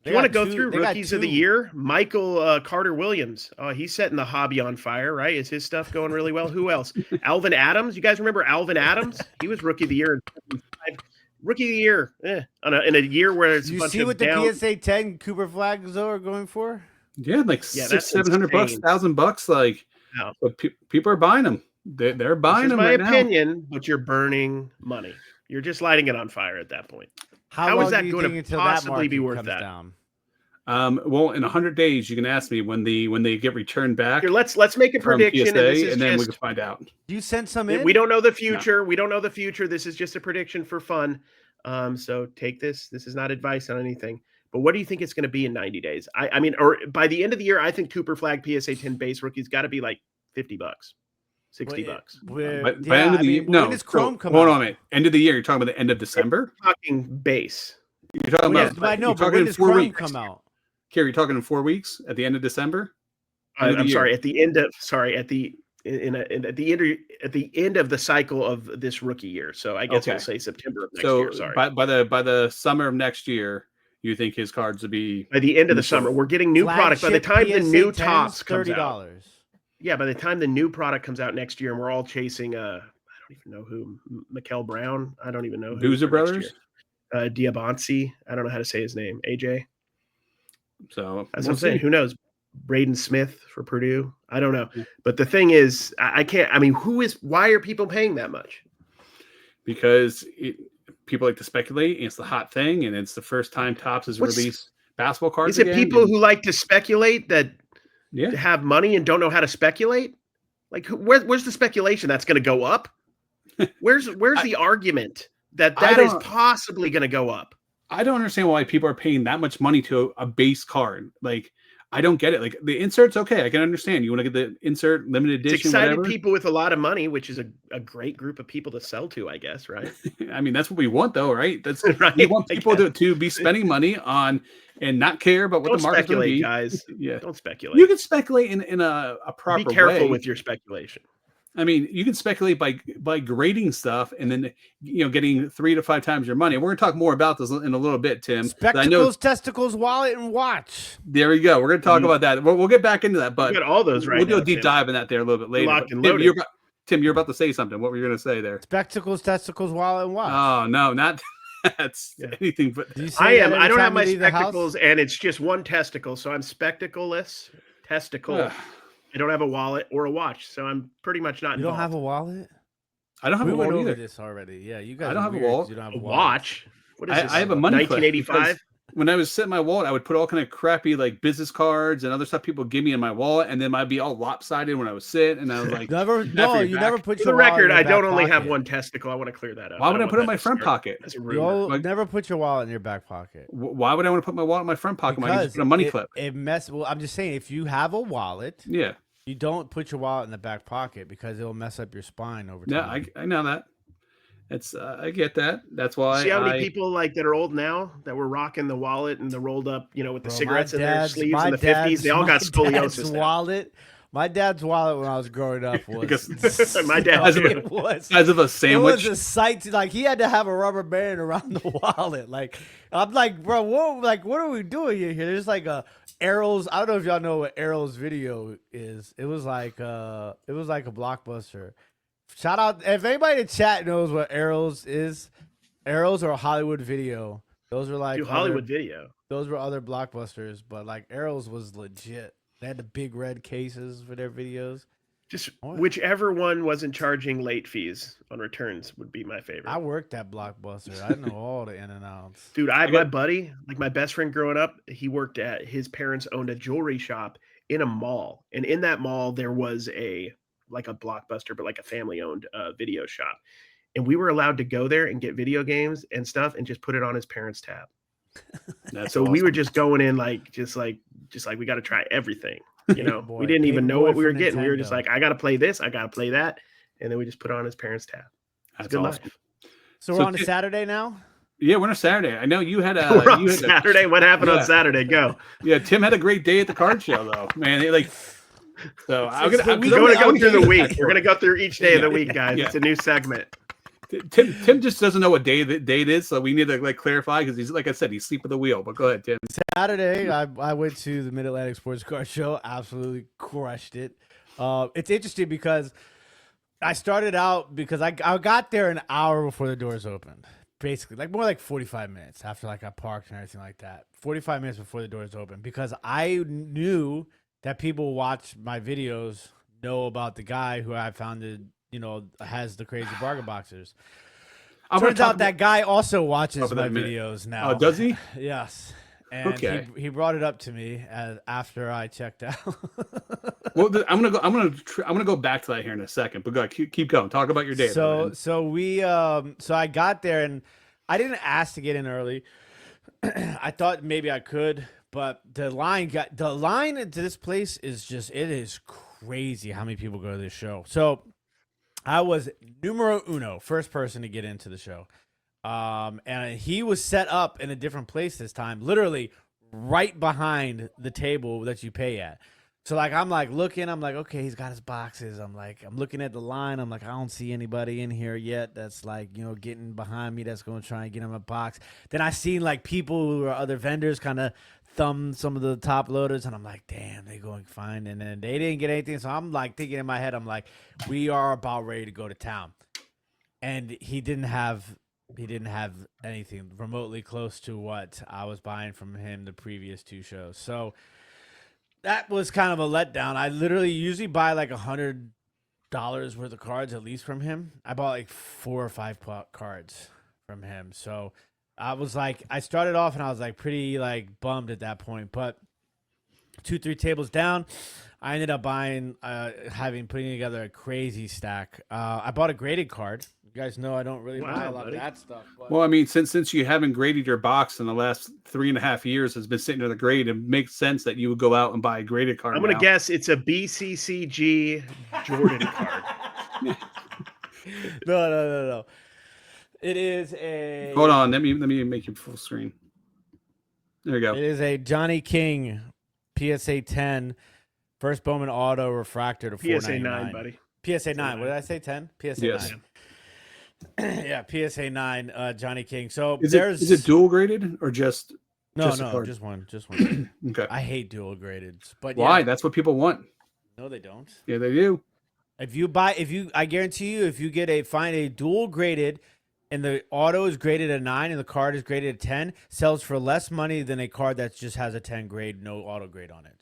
Do you want to go through rookies of the year? Michael Carter Williams. Oh, he's setting the hobby on fire, right? Is his stuff going really well? Who else? Alvin Adams. You guys remember Alvin Adams? He was rookie of the year. Rookie of the year. In a year where it's you a bunch see of what the PSA 10 Cooper Flags are going for? Yeah, like $600-700, $1,000. Like, no. But people are buying them. They're buying them right now. My opinion, but you're burning money. You're just lighting it on fire at that point. How is that going to possibly be worth that? Down? Well, in 100 days, you can ask me when they get returned back. Here, let's make a prediction, PSA, and then we can find out. You sent some in. We don't know the future. No. We don't know the future. This is just a prediction for fun. So take this. This is not advice on anything. But what do you think it's going to be in 90 days? I mean, or by the end of the year, I think Cooper Flag PSA 10 base rookie's got to be like $50, $60. By end of the year, no. Chrome come hold on a minute. End of the year. You're talking about the end of December. I'm talking base. You're talking about. I know, but when does Chrome come out? Cary, you're talking in 4 weeks at the end of December. I'm sorry. At the end of at the end of the cycle of this rookie year. So I guess we'll say September of next year. Sorry. By the summer of next year, you think his cards will be by the end of the summer? We're getting new product by the time the new tops comes out. $30. Yeah, by the time the new product comes out next year, and we're all chasing I don't even know who, Mikel Brown. I don't even know who. Boozer Brothers. Diabonsi. I don't know how to say his name. AJ. So that's what I'm saying. Who knows? Braden Smith for Purdue. I don't know. But the thing is, I can't. I mean, why are people paying that much? Because people like to speculate. And it's the hot thing, and it's the first time Topps has released basketball cards. Is it people who like to speculate that Yeah. have money and don't know how to speculate? Like, where's the speculation that's going to go up? Where's the argument that is possibly going to go up? I don't understand why people are paying that much money to a base card. Like, I don't get it. Like, the insert's okay. I can understand. You want to get the insert, limited edition, it's excited whatever. People with a lot of money, which is a great group of people to sell to, I guess, right? I mean, that's what we want, though, right? That's right. We want people to be spending money on and not care about what the market's going to be. Guys. Yeah, don't speculate. You can speculate in a proper way. Be careful with your speculation. I mean, you can speculate by grading stuff and then, getting 3 to 5 times your money. We're going to talk more about this in a little bit, Tim. Spectacles, testicles, wallet, and watch. There we go. We're going to talk about that. We'll get back into that, but we got all those right. We'll do a deep dive in that there a little bit later. Locked and loaded. Tim, you're about to say something. What were you going to say there? Spectacles, testicles, wallet, and watch. Oh no, not that's anything but. I don't have my spectacles, and it's just one testicle, so I'm spectacleless. Testicle. I don't have a wallet or a watch, so I'm pretty much not involved. You don't have a wallet? I don't have a wallet either. We went over this already. Yeah, you guys. I don't have a wallet. You don't have a watch. What is this? I have a money 1985. When I was setting my wallet, I would put all kind of crappy like business cards and other stuff people give me in my wallet, and then I'd be all lopsided when I was sitting, and I was like, you never put your. For the record, I don't only have one testicle. I want to clear that up. Why would I put it in my front pocket? Never put your wallet in your back pocket. Why would I want to put my wallet in my front pocket? I just put a money clip. Well, I'm just saying, if you have a wallet, yeah. You don't put your wallet in the back pocket because it'll mess up your spine over time. Yeah, I know that. It's I get that. That's why. See how many people like that are old now that were rocking the wallet and the rolled up, with the cigarettes in their sleeves in the 50s. They all got scoliosis. My dad's wallet when I was growing up was my dad's size of a sandwich. It was a sight. Like he had to have a rubber band around the wallet. Like I'm like, bro, what are we doing here? There's like a Arrows. I don't know if y'all know what Arrows video is. It was like a Blockbuster. Shout out if anybody in chat knows what Arrows is. Arrows or Hollywood Video. Those are like Hollywood Video. Those were other Blockbusters, but like Arrows was legit. They had the big red cases for their videos. Just whichever one wasn't charging late fees on returns would be my favorite. I worked at Blockbuster. I know all the in and outs. Dude, my buddy, like my best friend growing up, he worked at his parents owned a jewelry shop in a mall. And in that mall, there was a Blockbuster, but like a family owned video shop. And we were allowed to go there and get video games and stuff and just put it on his parents' tab. So awesome. We were just going in just like we got to try everything. We didn't even know what we were getting. Nintendo. We were just like, I got to play this. I got to play that. And then we just put it on his parents' tab. That's good awesome. life. So we're on a Saturday now? Yeah, we're on a Saturday. I know you had a Saturday. What happened on Saturday? Go. Yeah, Tim had a great day at the card show, though. Man, so I'm gonna go through the week. We're gonna go through each day of the week, guys. It's a new segment. Tim just doesn't know what day it is, so we need to like clarify because he's like I said, he's sleeping at the wheel. But go ahead, Tim. Saturday, I went to the Mid Atlantic Sports Car Show. Absolutely crushed it. It's interesting because I started out because I got there an hour before the doors opened. Basically, like more like 45 minutes after like I parked and everything like that. 45 minutes before the doors opened because I knew that people watch my videos know about the guy who I founded, has the crazy bargain boxers. Turns out that guy also watches my videos now. Oh, does he? Yes. And Okay. he brought it up to me after I checked out. Well, I'm gonna go back to that here in a second. But go ahead, keep going. Talk about your day. So I got there and I didn't ask to get in early. I thought maybe I could, but the line into this place is it is crazy how many people go to this show. So I was numero uno, first person to get into the show. And he was set up in a different place this time, literally right behind the table that you pay at. So like I'm like looking, I'm like, okay, he's got his boxes. I'm looking at the line. I'm like, I don't see anybody in here yet that's like, getting behind me that's going to try and get him a box. Then I seen like people who are other vendors kind of thumb some of the top loaders, and I'm like, damn, they going fine. And then they didn't get anything. So I'm like thinking in my head, I'm like, we are about ready to go to town. And he didn't have anything remotely close to what I was buying from him the previous two shows. So that was kind of a letdown. I literally usually buy like $100 worth of cards at least from him. I bought like 4 or 5 cards from him. So I was like, I started off and I was like pretty like bummed at that point, but 2-3 tables down, I ended up putting together a crazy stack. I bought a graded card. You guys know I don't really buy a lot of that stuff. But... Well, I mean, since you haven't graded your box in the last 3.5 years, has been sitting in the grade, it makes sense that you would go out and buy a graded card. I'm going to guess it's a BCCG Jordan card. No. It is a... Hold on, let me make you full screen. There you go. It is a Johnny King PSA 10 first Bowman auto refractor to PSA 9, buddy. PSA 9. What did I say? 10? PSA Yes. 9. Yeah, PSA 9, Johnny King. So is it dual graded or just just one. Okay. I hate dual graded, but why? Yeah. That's what people want. No, they don't. Yeah, they do. I guarantee you, if you find a dual graded, and the auto is graded a 9 and the card is graded a 10, sells for less money than a card that just has a 10 grade, no auto grade on it.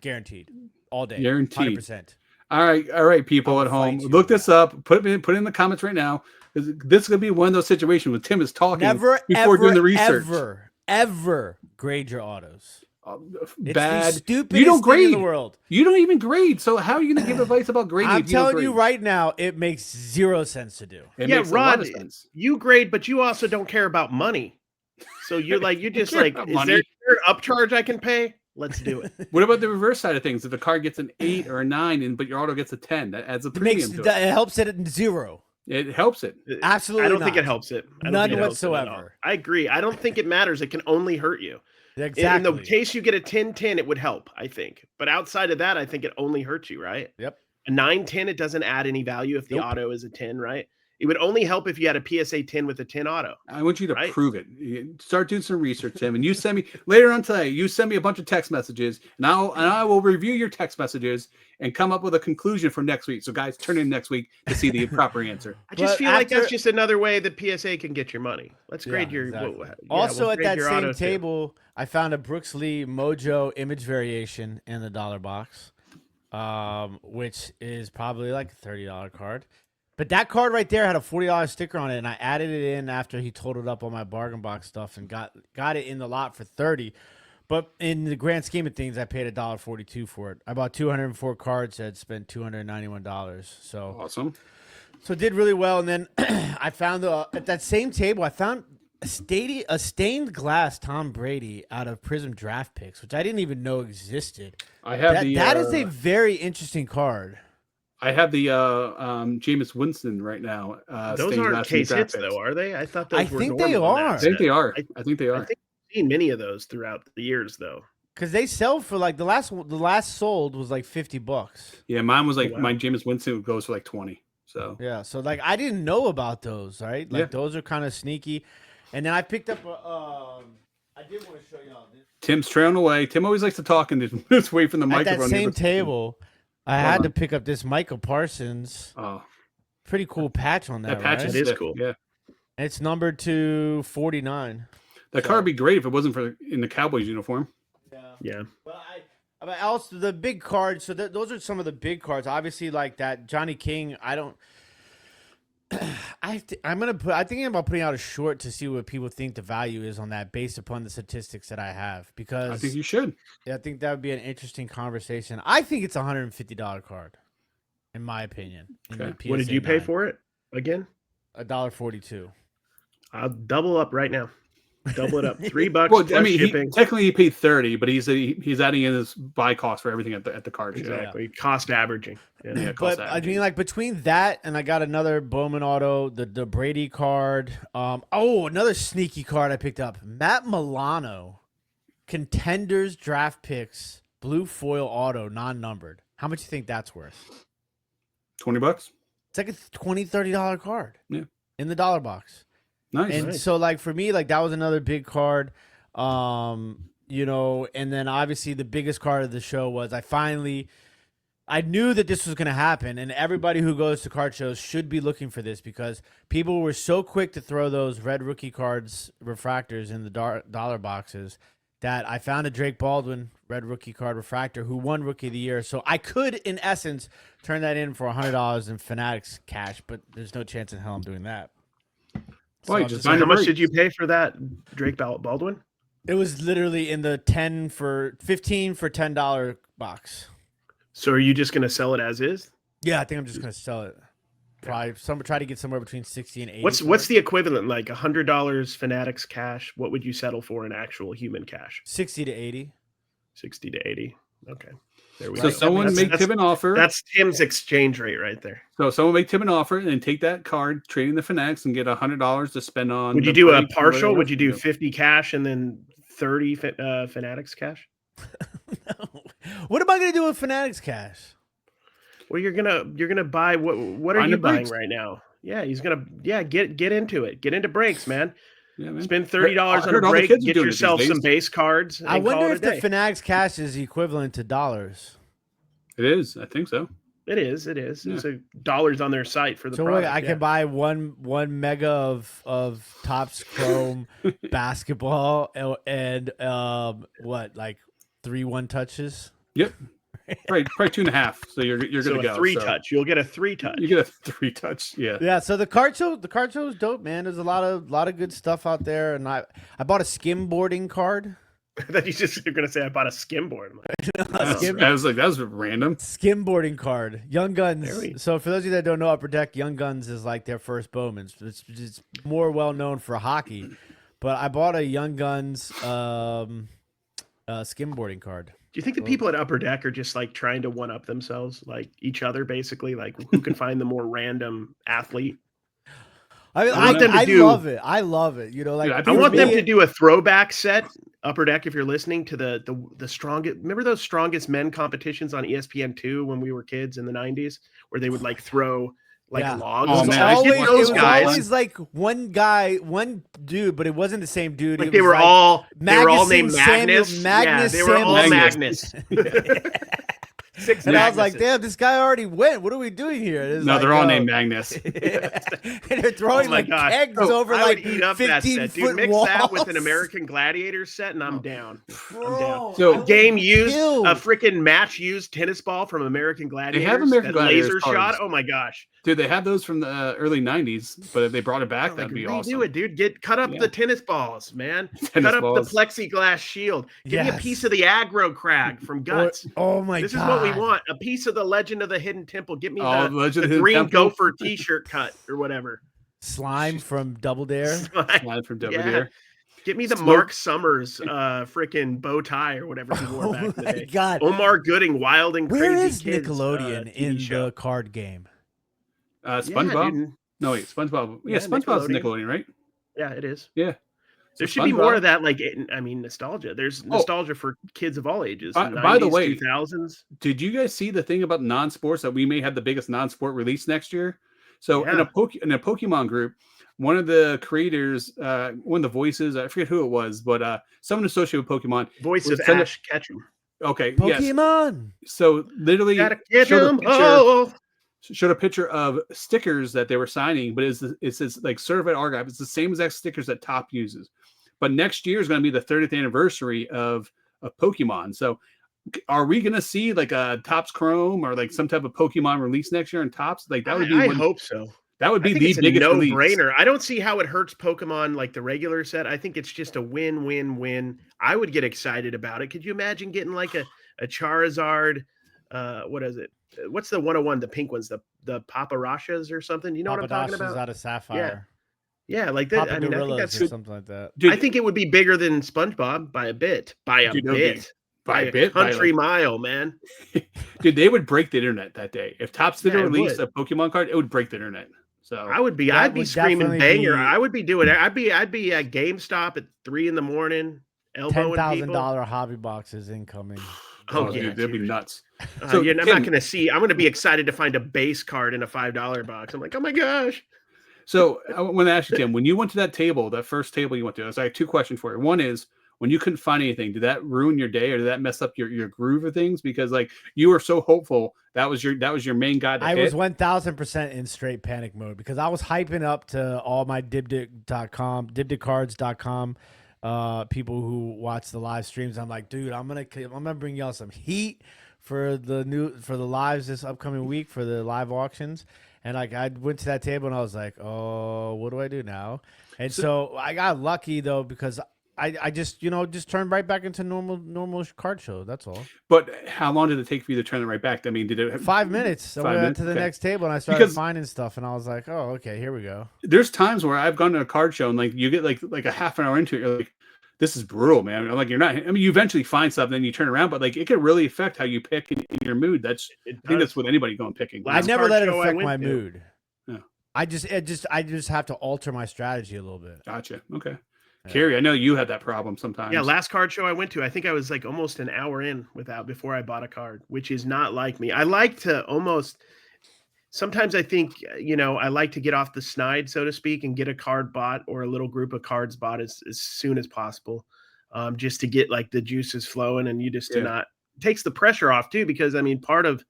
Guaranteed, all day. Guaranteed. 100%. All right, people at home, look this up. Put it in the comments right now. This is gonna be one of those situations where Tim is talking before doing the research. Ever grade your autos. Bad. It's the stupidest you don't grade thing in the world. You don't even grade. So how are you gonna give advice about grading? I'm telling you right now, it makes zero sense to do. It makes Rod, a lot of sense. You grade, but you also don't care about money. So you're just like, is there an upcharge I can pay? Let's do it. What about the reverse side of things? If the card gets an 8 or a 9, but your auto gets a 10, that adds a premium to it. It helps it at 0. It helps it. Absolutely, I don't think it helps it. None whatsoever. I agree. I don't think it matters. It can only hurt you. Exactly. In the case you get a 10-10, it would help, I think. But outside of that, I think it only hurts you, right? Yep. A 9-10, it doesn't add any value if the auto is a 10, right? It would only help if you had a PSA 10 with a 10 auto. I want you to prove it. Start doing some research, Tim, and you send me later on today. You send me a bunch of text messages, and I will review your text messages and come up with a conclusion for next week. So, guys, turn in next week to see the proper answer. I just feel like that's just another way that PSA can get your money. Let's grade your. Exactly. Also, at that same table, I found a Brooks Lee Mojo image variation in the dollar box, which is probably like a $30 card. But that card right there had a $40 sticker on it, and I added it in after he totaled up all my bargain box stuff and got it in the lot for $30. But in the grand scheme of things, I paid $1.42 for it. I bought 204 cards that spent $291. So awesome. So it did really well. And then I found at that same table, I found a stained glass Tom Brady out of Prism Draft Picks, which I didn't even know existed. That is a very interesting card. I have the Jameis Winston right now. Those aren't case hits, though, are they? I thought those were normal. They are. I think they are. I think they are. I think I've seen many of those throughout the years, though. Because they sell for like the last sold was like $50. Yeah, mine was like my Jameis Winston goes for like 20. So Yeah, so like I didn't know about those, right? Like those are kind of sneaky. And then I picked up I did want to show y'all this. Tim's trailing away. Tim always likes to talk and just wait from the At microphone. that same table, I had to pick up this Michael Parsons. Oh, pretty cool patch on that, that patch right? is cool. Yeah. It's numbered to 49. That card would be great if it wasn't for in the Cowboys uniform. Yeah. But I also the big cards. So those are some of the big cards. Obviously, like that Johnny King. I don't. I'm thinking about putting out a short to see what people think the value is on that based upon the statistics that I have. Because I think you should. Yeah, I think that would be an interesting conversation. I think it's a $150 card, in my opinion. Okay. What did you pay for it again? $1.42. I'll double up right now. Double it up. $3 Well, plus shipping. Technically he paid 30, but he's adding in his buy cost for everything at the card show. Exactly. Yeah. Cost averaging. Yeah, but I mean, like between that and I got another Bowman auto, the Brady card. Another sneaky card I picked up. Matt Milano, Contenders draft picks, blue foil auto, non-numbered. How much do you think that's worth? $20. It's like a $20-$30 card. Yeah. In the dollar box. Nice. And so like for me, like that was another big card. You know, and then obviously the biggest card of the show was I knew that this was going to happen, and everybody who goes to card shows should be looking for this because people were so quick to throw those red rookie cards refractors in the dollar boxes that I found a Drake Baldwin red rookie card refractor who won Rookie of the Year. So I could, in essence, turn that in for $100 in Fanatics cash, but there's no chance in hell I'm doing that. So how much did you pay for that Drake Baldwin? It was literally in the 15 for $10 box. So are you just going to sell it as is? Yeah, I think I'm just going to sell it. Probably try to get somewhere between 60 and 80. What's the equivalent? Like $100 Fanatics cash? What would you settle for in actual human cash? 60 to 80. 60 to 80. Okay. There we go. So someone make Tim an offer. That's Tim's exchange rate right there. So someone make Tim an offer and then take that card, trade in the Fanatics, and get $100 to spend on. Would you do a partial? Would you do 50 cash and then 30 Fanatics cash? No. What am I going to do with Fanatics cash? Well, you're gonna buy what are you buying right now? Yeah, he's gonna get into it. Get into breaks, man. Yeah, man. Spend $30 on a break. Get yourself some base cards. I wonder if the Fanatics cash is equivalent to dollars. It is. I think so. It is. Yeah. It's dollars on their site for the product. So I can buy one mega of Topps Chrome basketball and like 3 1-touches. Yep. Probably 2.5. So you're good to go. 3-touch. You'll get a 3-touch. You get a 3-touch. Yeah. Yeah. So the card show is dope, man. There's a lot of good stuff out there, and I bought a skimboarding card. That you're gonna say I bought a skimboard. I was like, that was random. Skimboarding card, Young Guns. So for those of you that don't know Upper Deck, Young Guns is like their first Bowman's. It's more well known for hockey, but I bought a Young Guns skimboarding card. Do you think the people at Upper Deck are just like trying to one up themselves, like each other, basically, like who can find the more random athlete? I love it. You know, like I want them to do a throwback set. Upper Deck, if you're listening to the strongest, remember those strongest men competitions on ESPN2 when we were kids in the 90s, where they would like throw logs. Oh, man. It was always like one dude, but it wasn't the same dude. Like they were all named Magnus. They were all Magnus. And I was like, damn, this guy already went. What are we doing here? No, they're all named Magnus. And they're throwing kegs over I would eat up 15 that set, dude. Mix walls. that with an American Gladiator set, and I'm down. Bro, So a freaking match used tennis ball from American Gladiators. They have American Gladiators laser shot. Oh my gosh. Dude, they have those from the early 90s, but if they brought it back, that'd be awesome. Do it, dude. Cut up the tennis balls, man. Cut up the plexiglass shield. Give me a piece of the aggro crag from Guts. Oh my god. This is what we want. A piece of the Legend of the Hidden Temple. Give me the Green Temple. Gopher t-shirt cut or whatever. Slime from Double Dare. Slime from Double Dare. Get me the Mark Summers freaking bow tie or whatever he wore back in the day. God. Omar Gooding, Wild and Crazy Where is Kids, Nickelodeon in the card game? SpongeBob? No, wait, SpongeBob. Yeah, SpongeBob's Nickelodeon, right? Yeah, it is. Yeah. There should be more of that, nostalgia. There's nostalgia for kids of all ages. By the way, 2000s. Did you guys see the thing about non-sports that we may have the biggest non-sport release next year? So Yeah. in a Pokemon group, one of the creators, one of the voices, I forget who it was, but someone associated with Pokemon Voice would of send Ash Ketchum. okay, yes. Pokemon. So literally Gotta catch showed a him. picture. Oh, Showed a picture of stickers that they were signing, but it says like certified archive. It's the same exact stickers that Top uses. But next year is going to be the 30th anniversary of Pokemon. So are we going to see like a Topps Chrome or like some type of Pokemon release next year in Topps? Like that would be I hope so. that would I be think the it's a biggest release. no-brainer. I don't see how it hurts Pokemon like the regular set. I think it's just a win-win-win. I would get excited about it. Could you imagine getting like a Charizard? What is it? What's the 101? The pink ones, the Paparachas or something. You know what I'm talking Papadash's about? out of Sapphire. Yeah, like that. Papa I mean, I think Gorillas that's. or something like that. Dude, I think it would be bigger than SpongeBob by a bit, by a Dude, that would be- bit, by a a bit, by country like- mile, man. dude, they would break the internet that day. If Topps did Yeah, a it release would. a Pokemon card, it would break the internet. So I'd be That would screaming definitely banger. be- I would be doing it. I'd be at GameStop at 3 a.m, elbowing people. $10,000 hobby boxes incoming. Oh, dude, yeah, that'd be dude. nuts. So I'm Tim- not going to see. I'm going to be excited to find a base card in a $5 box. I'm like, oh my gosh. So I want to ask you, Tim, when you went to that table, that first table you went to, I have 2 questions for you. One is, when you couldn't find anything, did that ruin your day, or did that mess up your groove of things? Because like you were so hopeful, that was your main guy. I was 1000% in straight panic mode because I was hyping up to all my dibditcards.com people who watch the live streams. I'm like, dude, I'm gonna bring y'all some heat for the lives this upcoming week for the live auctions. And like I went to that table and I was like, oh, what do I do now? And so I got lucky though because I just turned right back into normal card show. That's all. But how long did it take for you to turn it right back? I mean, did it 5 minutes? So 5 we went minutes? to the Okay. next table and I started Because- finding stuff and I was like, oh, okay, here we go. There's times where I've gone to a card show and like you get like a half an hour into it, you're like, this is brutal, man. I'm like, you're not. I mean, you eventually find something and you turn around, but like it can really affect how you pick in your mood. I think that's with anybody going picking. Last I never card let it show I affect went my to. mood. Yeah. I just have to alter my strategy a little bit. Gotcha. Okay. Yeah. Cary, I know you had that problem sometimes. Yeah, last card show I went to, I think I was like almost an hour in before I bought a card, which is not like me. I like to sometimes I think, I like to get off the snide, so to speak, and get a card bought or a little group of cards bought as soon as possible, just to get like the juices flowing and you just takes the pressure off too, because I mean, part of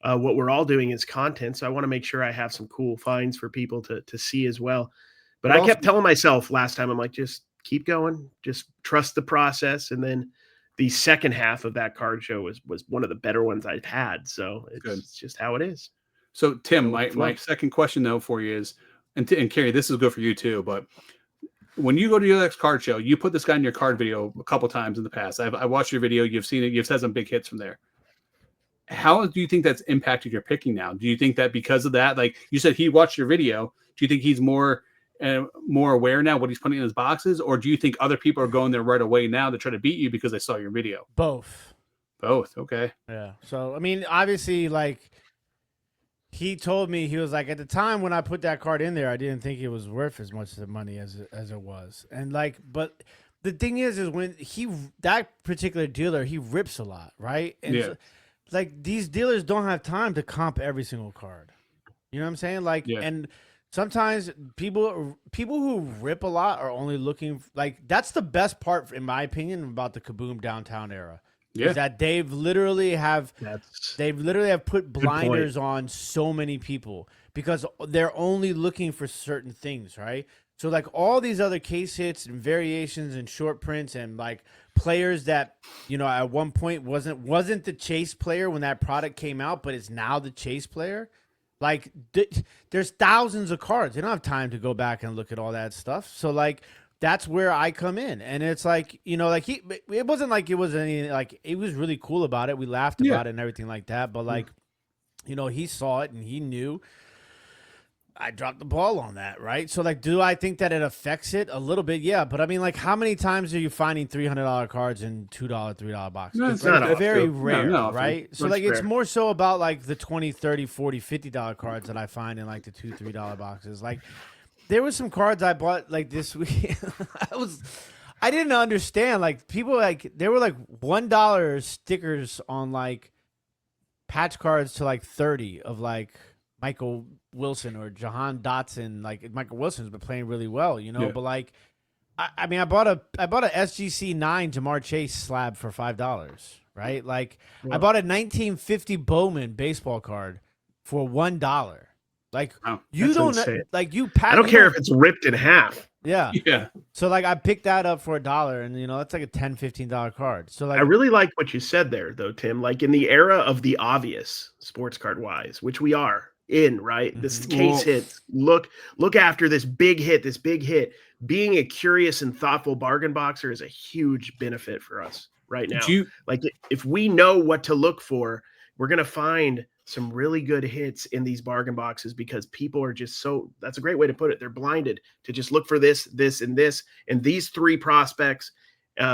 what we're all doing is content. So I want to make sure I have some cool finds for people to see as well. But I kept telling myself last time, I'm like, just keep going, just trust the process. And then the second half of that card show was one of the better ones I've had. So it's just how it is. So Tim, my second question though for you is, and Cary, this is good for you too, but when you go to your next card show, you put this guy in your card video a couple times in the past. I watched your video. You've seen it. You've had some big hits from there. How do you think that's impacted your picking now? Do you think that because of that, like you said, he watched your video, do you think he's more aware now what he's putting in his boxes, or do you think other people are going there right away now to try to beat you because they saw your video? Both. Okay. Yeah. So I mean, obviously, like he told me, he was like, at the time when I put that card in there, I didn't think it was worth as much money as it was, and like, but the thing is when that particular dealer, he rips a lot, right? And yeah. so, like these dealers don't have time to comp every single card. You know what I'm saying? Like, and sometimes people who rip a lot are only looking like that's the best part, in my opinion, about the Kaboom Downtown era. Yeah. Is that they've literally have put blinders on so many people because they're only looking for certain things, right? So like all these other case hits and variations and short prints and like players that, at one point wasn't the chase player when that product came out, but it's now the chase player. Like there's thousands of cards. They don't have time to go back and look at all that stuff. So like that's where I come in, and it's like like it wasn't like it was any like it was really cool about it. We laughed about it and everything like that. But like he saw it and he knew. I dropped the ball on that, right? So, like, do I think that it affects it a little bit? Yeah, but I mean, like, how many times are you finding $300 cards in $2, $3 boxes? No, it's not like very often. rare, No, right? So, like, it's more so about like the $20, $30, $40, $50 cards that I find in like the $2, $3 boxes. Like, there was some cards I bought like this week. I didn't understand. Like, people like there were like $1 stickers on like patch cards to like 30 of like Michael Wilson or Jahan Dotson. Like Michael Wilson's been playing really well, you know. Yeah. But like, I mean, I bought a SGC 9 Jamar Chase slab for $5, right? Like, I bought a 1950 Bowman baseball card for $1. Like, Wow, you that's don't insane. like you. I don't care if it's ripped in half. Yeah. Yeah. So like, I picked that up for $1, and you know that's like a $10-15 card. So like, I really like what you said there, though, Tim. Like in the era of the obvious sports card wise, which we are in, right? This case hits. Look after this big hit. Being a curious and thoughtful bargain boxer is a huge benefit for us right now. Like if we know what to look for, we're gonna find some really good hits in these bargain boxes because people are just that's a great way to put it. They're blinded to just look for this, and these three prospects.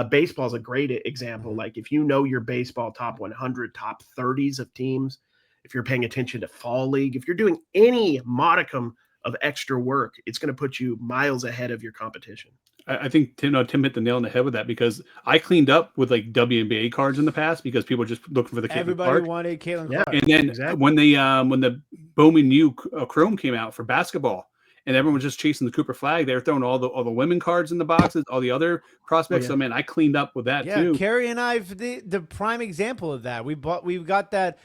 Baseball is a great example. Like if you know your baseball top 100, top 30s of teams, if you're paying attention to fall league, if you're doing any modicum of extra work, it's going to put you miles ahead of your competition. I think Tim hit the nail on the head with that because I cleaned up with like WNBA cards in the past because people were just looking for the Caitlin everybody Clark. wanted Caitlin Clark. And then when the Bowman U Chrome came out for basketball, and everyone was just chasing the Cooper flag, they were throwing all the women cards in the boxes, all the other prospects. So man, I cleaned up with that too. Cary and I, the prime example of that. We've got that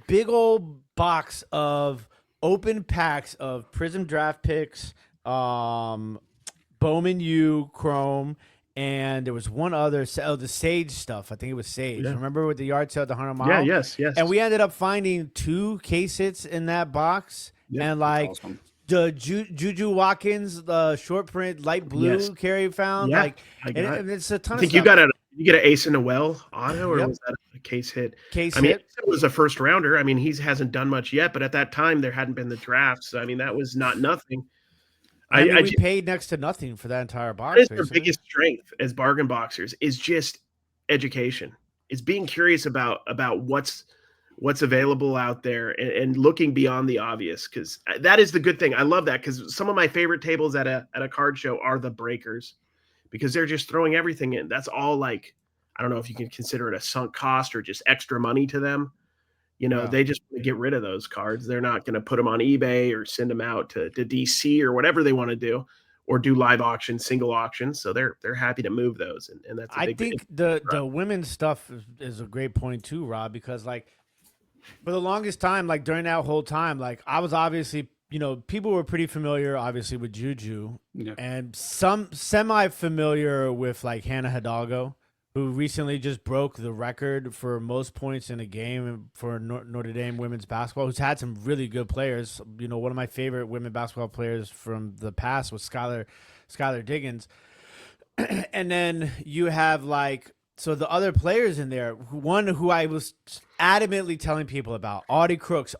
big old box of open packs of Prism draft picks, Bowman U Chrome, and there was one other, the Sage stuff. I think it was Sage. Remember with the yard sale at the 100 Mile? Yeah, yes. And we ended up finding 2 case hits in that box, and like awesome. The Juju Watkins, the short print light blue Cary found. Like, and it's a ton of stuff. You get an Ace in a Well auto, or was that a case hit? Case hit. It was a first rounder. I mean, he hasn't done much yet, but at that time there hadn't been the drafts. So, I mean, that was not nothing. We paid next to nothing for that entire box. That is their biggest strength as bargain boxers is just education. It's being curious about what's available out there and looking beyond the obvious, because that is the good thing. I love that because some of my favorite tables at a card show are the breakers because they're just throwing everything in. That's all like, I don't know if you can consider it a sunk cost or just extra money to them. You know, they just want to get rid of those cards. They're not going to put them on eBay or send them out to DC or whatever they want to do, or do live auctions, single auctions. So they're happy to move those. And that's I think the women's stuff is a great point too, Rob, because like for the longest time, like during that whole time, like I was obviously, you know, people were pretty familiar obviously with Juju and some semi-familiar with like Hannah Hidalgo, who recently just broke the record for most points in a game for Notre Dame women's basketball, who's had some really good players. You know, one of my favorite women basketball players from the past was Skylar Diggins. And then you have like, so the other players in there, one who I was adamantly telling people about, Audie Crooks,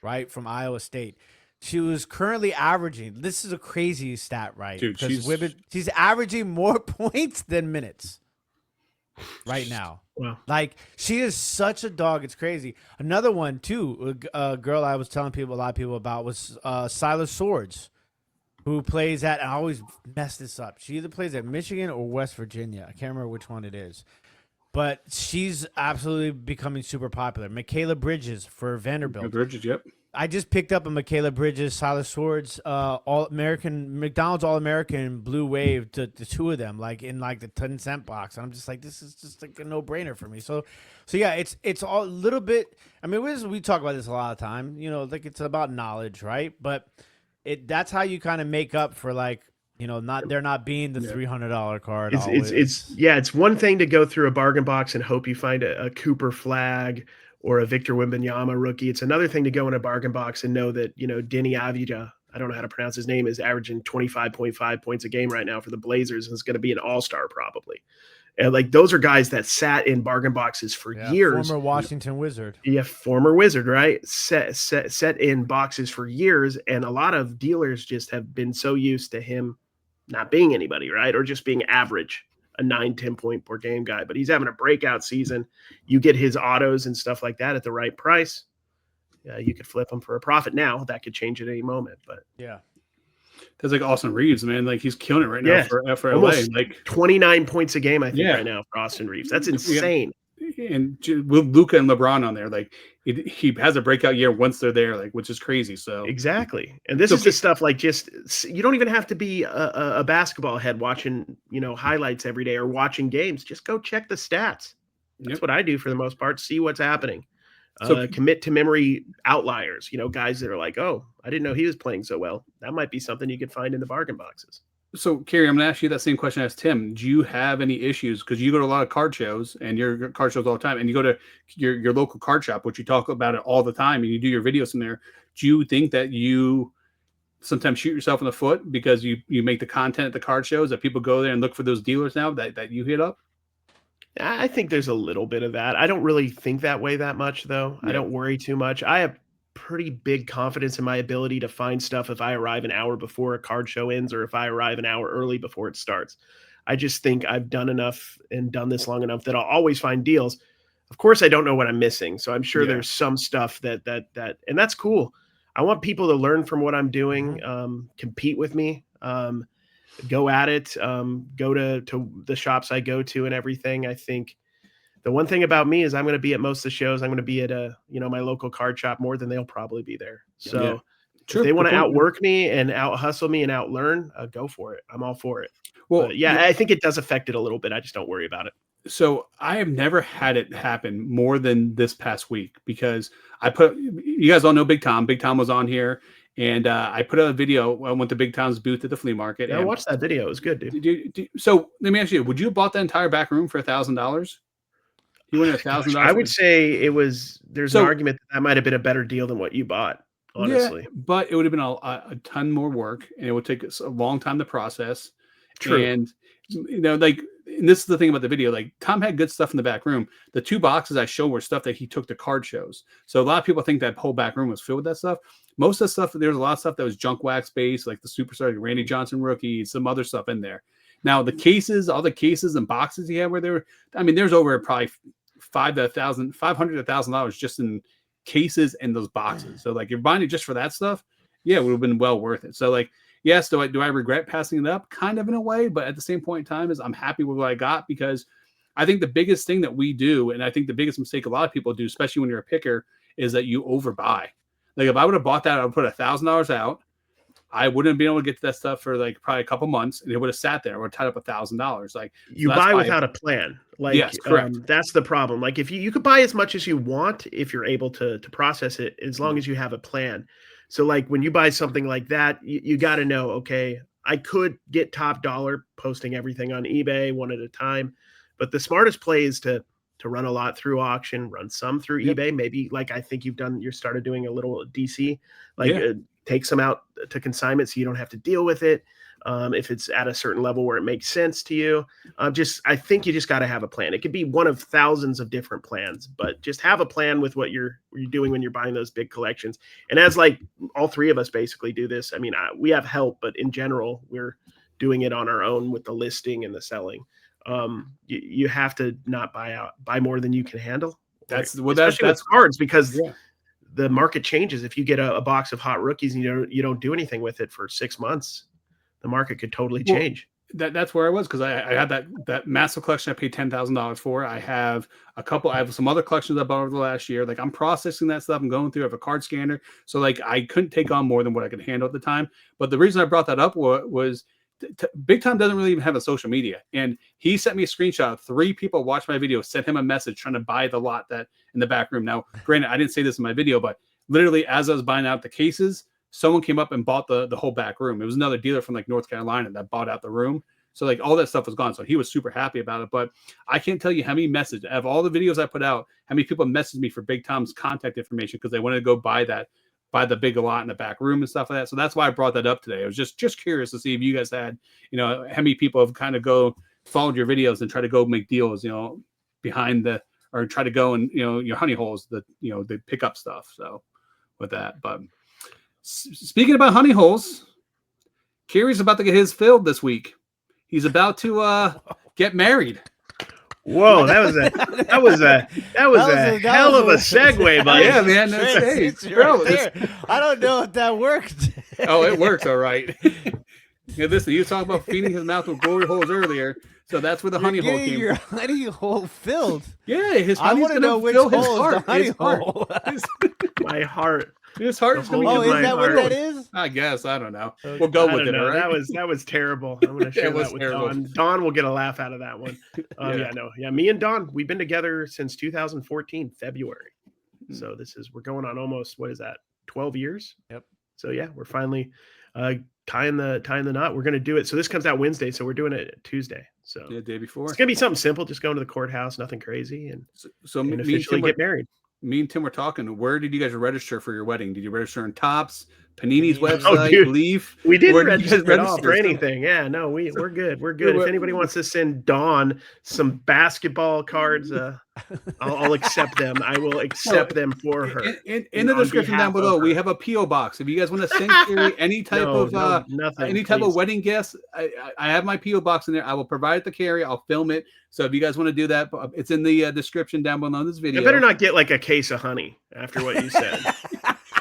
right, from Iowa State. She was currently averaging, this is a crazy stat, right? Dude, she's averaging more points than minutes right now. Wow. Like, she is such a dog. It's crazy. Another one, too, a girl I was telling a lot of people about was Silas Swords, who plays at, I always mess this up. She either plays at Michigan or West Virginia. I can't remember which one it is. But she's absolutely becoming super popular. Michaela Bridges for Vanderbilt. Bridges, yep. I just picked up a Michaela Bridges, Silas Swords, McDonald's All-American Blue Wave, the 2 of them, like in like the 10-cent box. And I'm just like, this is just like a no-brainer for me. So yeah, it's all a little bit. I mean, we talk about this a lot of time. You know, like it's about knowledge, right? But that's how you kind of make up for like, you know, there not being the $300 card. It's one thing to go through a bargain box and hope you find a Cooper flag or a Victor Wembanyama rookie. It's another thing to go in a bargain box and know that, you know, Denny Avdija, I don't know how to pronounce his name, is averaging 25.5 points a game right now for the Blazers and is going to be an all-star probably. And like those are guys that sat in bargain boxes for years. Former Washington Wizard. Yeah, former Wizard, right? Set in boxes for years, and a lot of dealers just have been so used to him not being anybody, right? Or just being average, a 9-10 point per game guy. But he's having a breakout season. You get his autos and stuff like that at the right price. You could flip them for a profit now. That could change at any moment. But yeah. That's like Austin Reeves, man. Like he's killing it right now for LA. Like 29 points a game, I think, right now for Austin Reeves. That's insane. And with Luka and LeBron on there, like he has a breakout year once they're there, like, which is crazy. So exactly. And this is the stuff like just you don't even have to be a basketball head watching highlights every day or watching games. Just go check the stats. That's what I do for the most part. See what's happening. So commit to memory outliers. Guys that are like, oh, I didn't know he was playing so well. That might be something you could find in the bargain boxes. So, Cary, I'm going to ask you that same question as Tim. Do you have any issues? Because you go to a lot of card shows, and you're card shows all the time, and you go to your local card shop, which you talk about it all the time, and you do your videos from there. Do you think that you sometimes shoot yourself in the foot because you make the content at the card shows that people go there and look for those dealers now that you hit up? I think there's a little bit of that. I don't really think that way that much, though. Yeah. I don't worry too much. I have pretty big confidence in my ability to find stuff if I arrive an hour before a card show ends or if I arrive an hour early before it starts. I just think I've done enough and done this long enough that I'll always find deals. Of course, I don't know what I'm missing, so I'm sure there's some stuff that and that's cool. I want people to learn from what I'm doing, compete with me, go at it, go to the shops I go to and everything. I think the one thing about me is I'm going to be at most of the shows. I'm going to be at my local card shop more than they'll probably be there. So if they want to outwork me and out hustle me and out learn, go for it. I'm all for it. Well, I think it does affect it a little bit. I just don't worry about it. So I have never had it happen more than this past week because you guys all know Big Tom. Big Tom was on here. And I put out a video. I went to Big Tom's booth at the flea market. Yeah, I watched that video. It was good, dude. So let me ask you, would you have bought that entire back room for $1,000? You wanted $1,000? I would say it was. There's an argument that might have been a better deal than what you bought. Honestly, but it would have been a ton more work, and it would take us a long time to process. True. And and this is the thing about the video. Like, Tom had good stuff in the back room. The 2 boxes I showed were stuff that he took to card shows. So a lot of people think that whole back room was filled with that stuff. Most of the stuff, there's a lot of stuff that was junk wax based, like the superstar, like Randy Johnson rookie, some other stuff in there. Now the cases, all the cases and boxes he had where they were, there's over probably $500 to $1,000 just in cases and those boxes. So like, you're buying it just for that stuff. Yeah, it would have been well worth it. So like, yes, do I regret passing it up? Kind of in a way, but at the same point in time is I'm happy with what I got, because I think the biggest thing that we do, and I think the biggest mistake a lot of people do, especially when you're a picker, is that you overbuy. Like, if I would have bought that, I would put $1,000 out. I wouldn't have been able to get to that stuff for like probably a couple months, and it would have sat there. I would have tied up $1,000. Like, you buy without a plan. Like, yes, correct. That's the problem. Like, if you could buy as much as you want if you're able to process it, as long as you have a plan. So like, when you buy something like that, you got to know, okay, I could get top dollar posting everything on eBay one at a time, but the smartest play is to run a lot through auction, run some through eBay. Maybe like, I think you started doing a little DC, like take some out to consignment so you don't have to deal with it. If it's at a certain level where it makes sense to you, I think you just got to have a plan. It could be one of thousands of different plans, but just have a plan with what you're doing when you're buying those big collections. And as like all 3 of us basically do this, we have help, but in general, we're doing it on our own with the listing and the selling. You have to not buy more than you can handle. That's cards, because the market changes. If you get a box of hot rookies and you don't do anything with it for 6 months, the market could totally change. That's where I was, because I had that massive collection I paid $10,000 for. I have some other collections I bought over the last year. Like, I'm processing that stuff. I'm going through. I have a card scanner. So like, I couldn't take on more than what I could handle at the time. But the reason I brought that up was Big Tom doesn't really even have a social media. And he sent me a screenshot of 3 people watched my video, sent him a message trying to buy the lot that in the back room. Now, granted, I didn't say this in my video, but literally as I was buying out the cases, someone came up and bought the whole back room. It was another dealer from like North Carolina that bought out the room. So like, all that stuff was gone. So he was super happy about it. But I can't tell you how many messages, of all the videos I put out, how many people messaged me for Big Tom's contact information because they wanted to go buy the big lot in the back room and stuff like that. So that's why I brought that up today. I was just curious to see if you guys had, how many people have kind of followed your videos and try to go make deals, behind or try to go and, your honey holes, they pick up stuff. So with that, but speaking about honey holes, Cary's about to get his filled this week. He's about to get married. Whoa, that was a hell of a segue, buddy. Yeah, man. I don't know if that worked. Oh, it works all right. Yeah, listen, you were talking about feeding his mouth with glory holes earlier, so that's where the honey hole came your from. honey hole filled. Yeah, his I honey's want to gonna know which fill his hole is the heart. honey His heart. hole. My heart. His heart The is gonna be. hole Oh, of is my that what heart. that is? I guess I don't know. Okay. We'll go I with don't it. know. All right. That was terrible. I'm gonna share was that with terrible. Don. Don will get a laugh out of that one. Yeah. Yeah. Me and Don, we've been together since 2014 February. So we're going on almost, what is that, 12 years? Yep. So yeah, we're finally tying the knot. We're gonna do it. So this comes out Wednesday, so we're doing it Tuesday. So The day before. it's gonna be something simple, just going to the courthouse, nothing crazy, and So me and officially Tim get married. Me and Tim were talking. Where did you guys register for your wedding? Did you register on Tops, Panini's Panini. website, dude. Leaf? We didn't Where did you guys register at all for register? anything. Yeah, no, we're good. We're good. If anybody wants to send Dawn some basketball cards, I'll accept them. I will accept them for her. In the description down below, we have a PO box. If you guys want to send Cary any type of nothing, any type please. of wedding gifts, I have my PO box in there. I will provide it to Cary. I'll film it. So if you guys want to do that, it's in the description down below in this video. You better not get like a case of honey after what you said.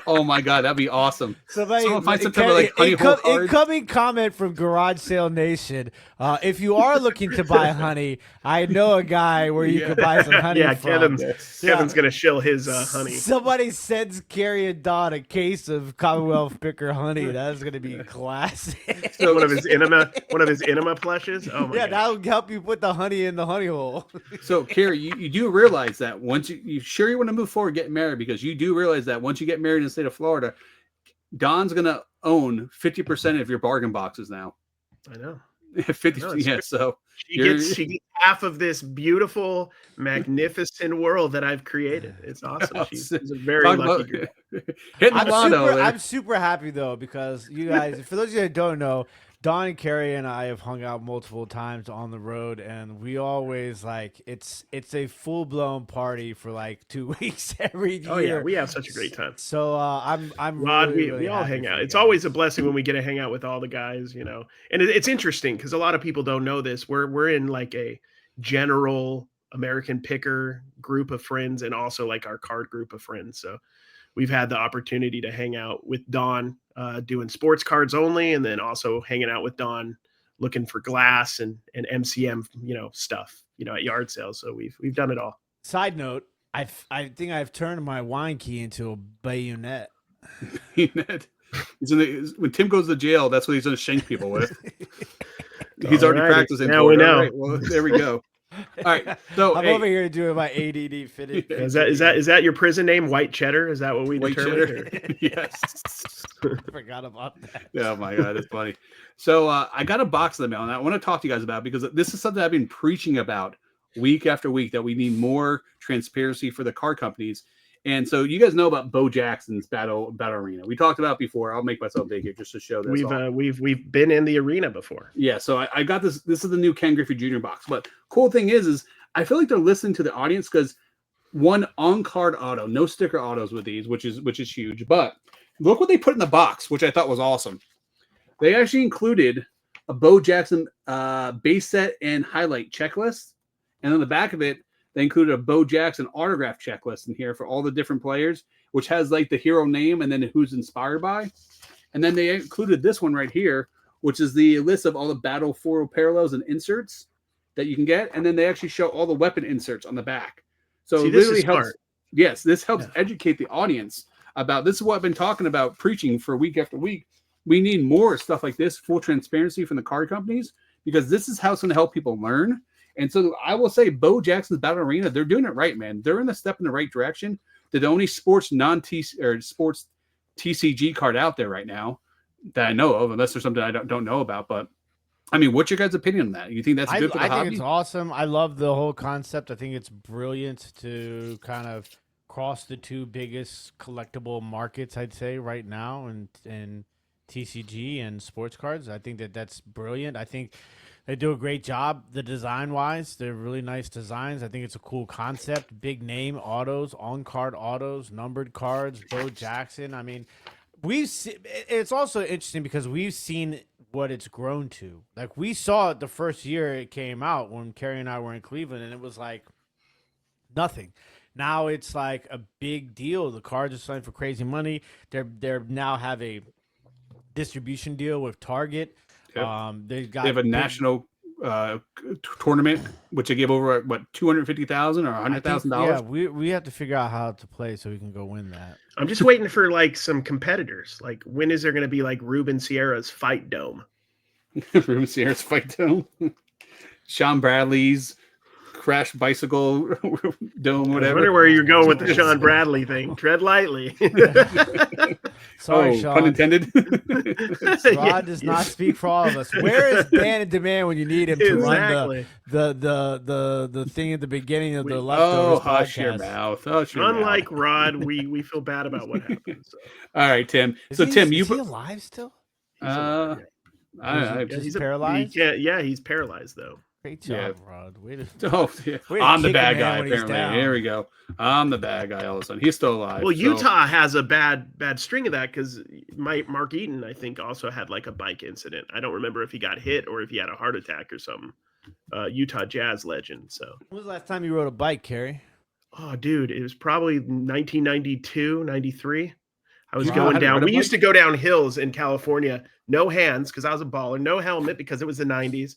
Oh my god, that'd be awesome. Somebody find some type of like honey hole card. incoming comment from Garage Sale Nation. If you are looking to buy honey, I know a guy where you could buy some honey from. Kevin's gonna shill his honey. Somebody sends Cary and Don a case of Commonwealth Picker honey. That's gonna be classic. So one of his enema plushes. Oh my Yeah, god. that'll help you put the honey in the honey hole. So, Cary, you do realize that once you sure you want to move forward, get married, because you do realize that once you get married in the state of Florida, Don's gonna own 50% of your bargain boxes now. I know. 50, yeah. So she gets half of this beautiful, magnificent world that I've created. It's awesome. She's a very lucky girl. I'm super happy though, because you guys, for those of you that don't know, Don and Cary and I have hung out multiple times on the road, and we always it's a full blown party for like 2 weeks every year. Oh yeah, we have such a great time. So I'm Rod, really we all hang out. It's guys. always a blessing when we get to hang out with all the guys, you know. And it's interesting because a lot of people don't know this. We're in like a general American picker group of friends, and also like our card group of friends. So we've had the opportunity to hang out with Don doing sports cards only, and then also hanging out with Don looking for glass and MCM, stuff, at yard sales. So we've done it all. Side note, I think I've turned my wine key into a bayonet. When Tim goes to jail, that's what he's going to shank people with. He's All already righty. practicing. Now we know. Right, well, there we go. All right, so I'm over here doing my ADD fitted. Is that your prison name, White Cheddar? Is that what we White determined? cheddar? Yes. I forgot about that. Oh my god, that's funny. So I got a box in the mail, and I want to talk to you guys about, because this is something I've been preaching about week after week, that we need more transparency for the card companies. And so you guys know about Bo Jackson's battle arena. We talked about it before. I'll make myself big here just to show this. We've been in the arena before. Yeah, so I got this. This is the new Ken Griffey Jr. box. But cool thing is I feel like they're listening to the audience, because one on-card auto, no sticker autos with these, which is huge. But look what they put in the box, which I thought was awesome. They actually included a Bo Jackson base set and highlight checklist, and on the back of it, they included a Bo Jackson autograph checklist in here for all the different players, which has like the hero name and then who's inspired by. And then they included this one right here, which is the list of all the battle photo parallels and inserts that you can get. And then they actually show all the weapon inserts on the back. So it literally helps. Smart. Yes, this helps educate the audience about this. Is what I've been talking about, preaching for week after week. We need more stuff like this, full transparency from the card companies, because this is how it's going to help people learn. And so I will say Bo Jackson's Battle Arena, they're doing it right, man. They're in a step in the right direction. They're the only sports sports TCG card out there right now that I know of, unless there's something I don't know about. But I mean, what's your guys' opinion on that? You think that's good for the hobby? I think it's awesome. I love the whole concept. I think it's brilliant to kind of cross the two biggest collectible markets, I'd say, right now, and TCG and sports cards. I think that's brilliant. I think they do a great job, the design-wise. They're really nice designs. I think it's a cool concept. Big name autos, on-card autos, numbered cards, Bo Jackson. I mean, it's also interesting because we've seen what it's grown to. Like, we saw it the first year it came out when Cary and I were in Cleveland, and it was like nothing. Now it's like a big deal. The cards are selling for crazy money. They're now have a distribution deal with Target. Yep. They They have a national tournament, which they give over what $250,000 or $100,000. Yeah, we have to figure out how to play so we can go win that. I'm just waiting for like some competitors. Like, when is there going to be like Ruben Sierra's Fight Dome? Ruben Sierra's Fight Dome. Sean Bradley's Crash Bicycle Dome, I whatever. wonder where you're going with the Sean Bradley thing. Tread lightly. Sorry, Sean. Pun intended. Rod does not speak for all of us. Where is Dan and Demand when you need him to run the thing at the beginning of the Leftovers podcast? Hush your mouth. Unlike Rod, we feel bad about what happened. So. All right, Tim. Is he alive still? He's paralyzed? He's paralyzed though. Great job, Rod. I'm the bad guy, apparently. Here we go. I'm the bad guy all of a sudden. He's still alive. Well, Utah has a bad string of that because Mark Eaton, I think, also had like a bike incident. I don't remember if he got hit or if he had a heart attack or something. Utah Jazz legend. So when was the last time you rode a bike, Cary? Oh, dude, it was probably 1992, 93. I was going down. We used to go down hills in California, no hands because I was a baller, no helmet because it was the 90s.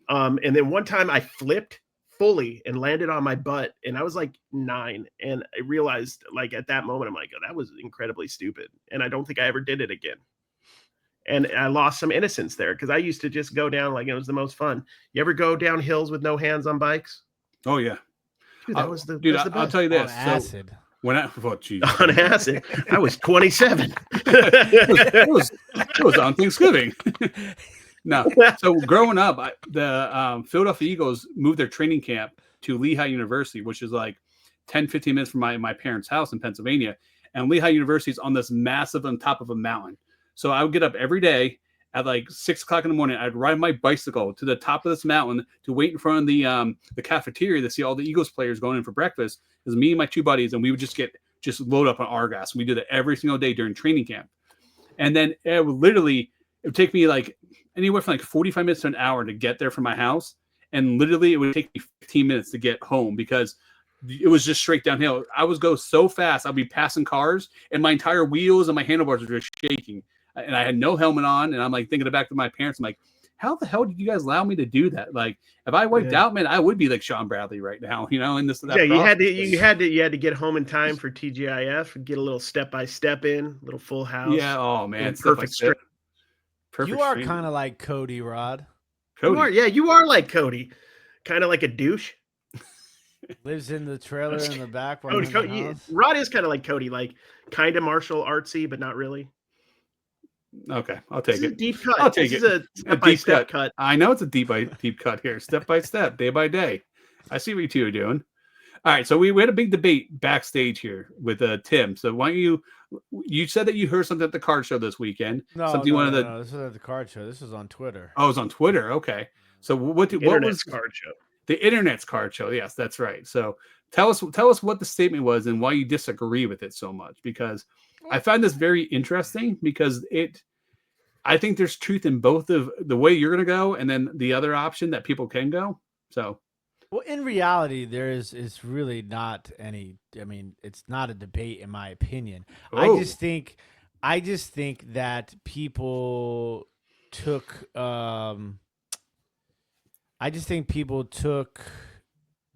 And then one time I flipped fully and landed on my butt, and I was like 9. And I realized, like, at that moment, I'm like, oh, that was incredibly stupid. And I don't think I ever did it again. And I lost some innocence there because I used to just go down like it was the most fun. You ever go down hills with no hands on bikes? Oh, yeah. Dude, that was the best. I'll tell you this. On acid. On acid. I was 27. it was on Thanksgiving. No. So growing up, the Philadelphia Eagles moved their training camp to Lehigh University, which is like 10, 15 minutes from my parents' house in Pennsylvania. And Lehigh University is on this massive on top of a mountain. So I would get up every day at like 6 o'clock in the morning. I'd ride my bicycle to the top of this mountain to wait in front of the cafeteria to see all the Eagles players going in for breakfast. It was me and my 2 buddies, and we would just load up on Argas. We did it every single day during training camp. And then it would take me like anywhere from like 45 minutes to an hour to get there from my house. And literally it would take me 15 minutes to get home because it was just straight downhill. I would go so fast. I'd be passing cars and my entire wheels and my handlebars were just shaking. And I had no helmet on. And I'm like thinking back to my parents. I'm like, how the hell did you guys allow me to do that? Like, if I wiped out, man, I would be like Sean Bradley right now, in this. Yeah, you had to get home in time for TGIF, get a little step-by-step in, a little full house. Yeah, oh man, perfect straight. You are kind of like Cody, Rod. You are like Cody, kind of like a douche. Lives in the trailer in the back. Rod is kind of like Cody, like kind of martial artsy, but not really. Okay, I'll take it. Deep cut. I'll take it. This is a deep cut. I know it's a deep cut here, step by step, day by day. I see what you two are doing. All right, so we had a big debate backstage here with Tim. So why don't you said that you heard something at the card show this weekend? No, this was at the card show. This was on Twitter. Oh, it was on Twitter. Okay. So what was card show? The internet's card show. Yes, that's right. So tell us what the statement was and why you disagree with it so much, because I find this very interesting because I think there's truth in both of the way you're going to go and then the other option that people can go. So, well, in reality, it's really not any. I mean, it's not a debate, in my opinion. I just think that people took. I just think people took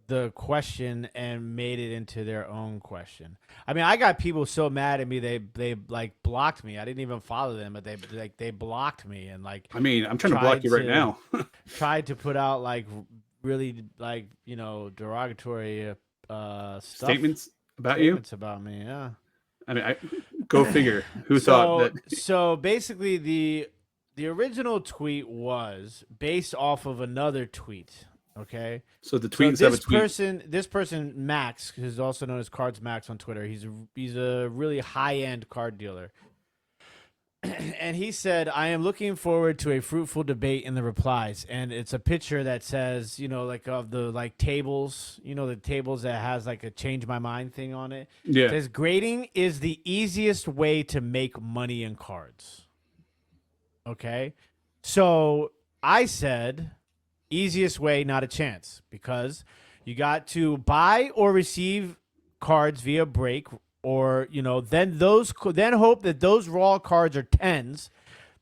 the question and made it into their own question. I mean, I got people so mad at me they like blocked me. I didn't even follow them, but they blocked me and like. I mean, I'm trying to block you right now. Tried to put out like really like derogatory statements about you. It's about me, yeah. I mean, go figure. Who thought that? So basically, the original tweet was based off of another tweet. Okay. So the tweet this person Max, who's also known as Cards Max on Twitter, he's a really high-end card dealer. And he said, "I am looking forward to a fruitful debate in the replies." And it's a picture that says, like of the like tables, the tables that has like a change my mind thing on it. Yeah. It says grading is the easiest way to make money in cards. Okay. So I said, easiest way, not a chance, because you got to buy or receive cards via break, or then hope that those raw cards are 10s.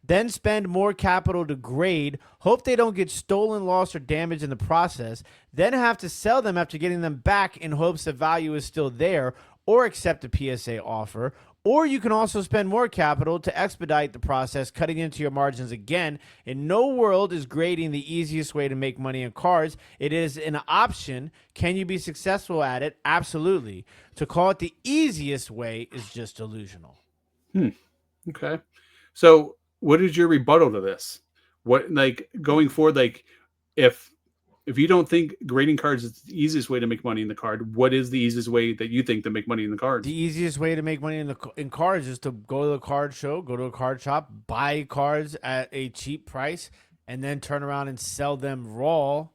then spend more capital to grade, hope they don't get stolen, lost, or damaged in the process, then have to sell them after getting them back in hopes the value is still there, or accept a PSA offer. Or you can also spend more capital to expedite the process, cutting into your margins again. In no world is grading the easiest way to make money in cards. It is an option. Can you be successful at it? Absolutely. To call it the easiest way is just delusional. Okay. So what is your rebuttal to this? What, like, going forward, like, if you don't think grading cards is the easiest way to make money in the card, what is the easiest way that you think to make money in the cards? The easiest way to make money in cards is to go to the card show, go to a card shop, buy cards at a cheap price, and then turn around and sell them raw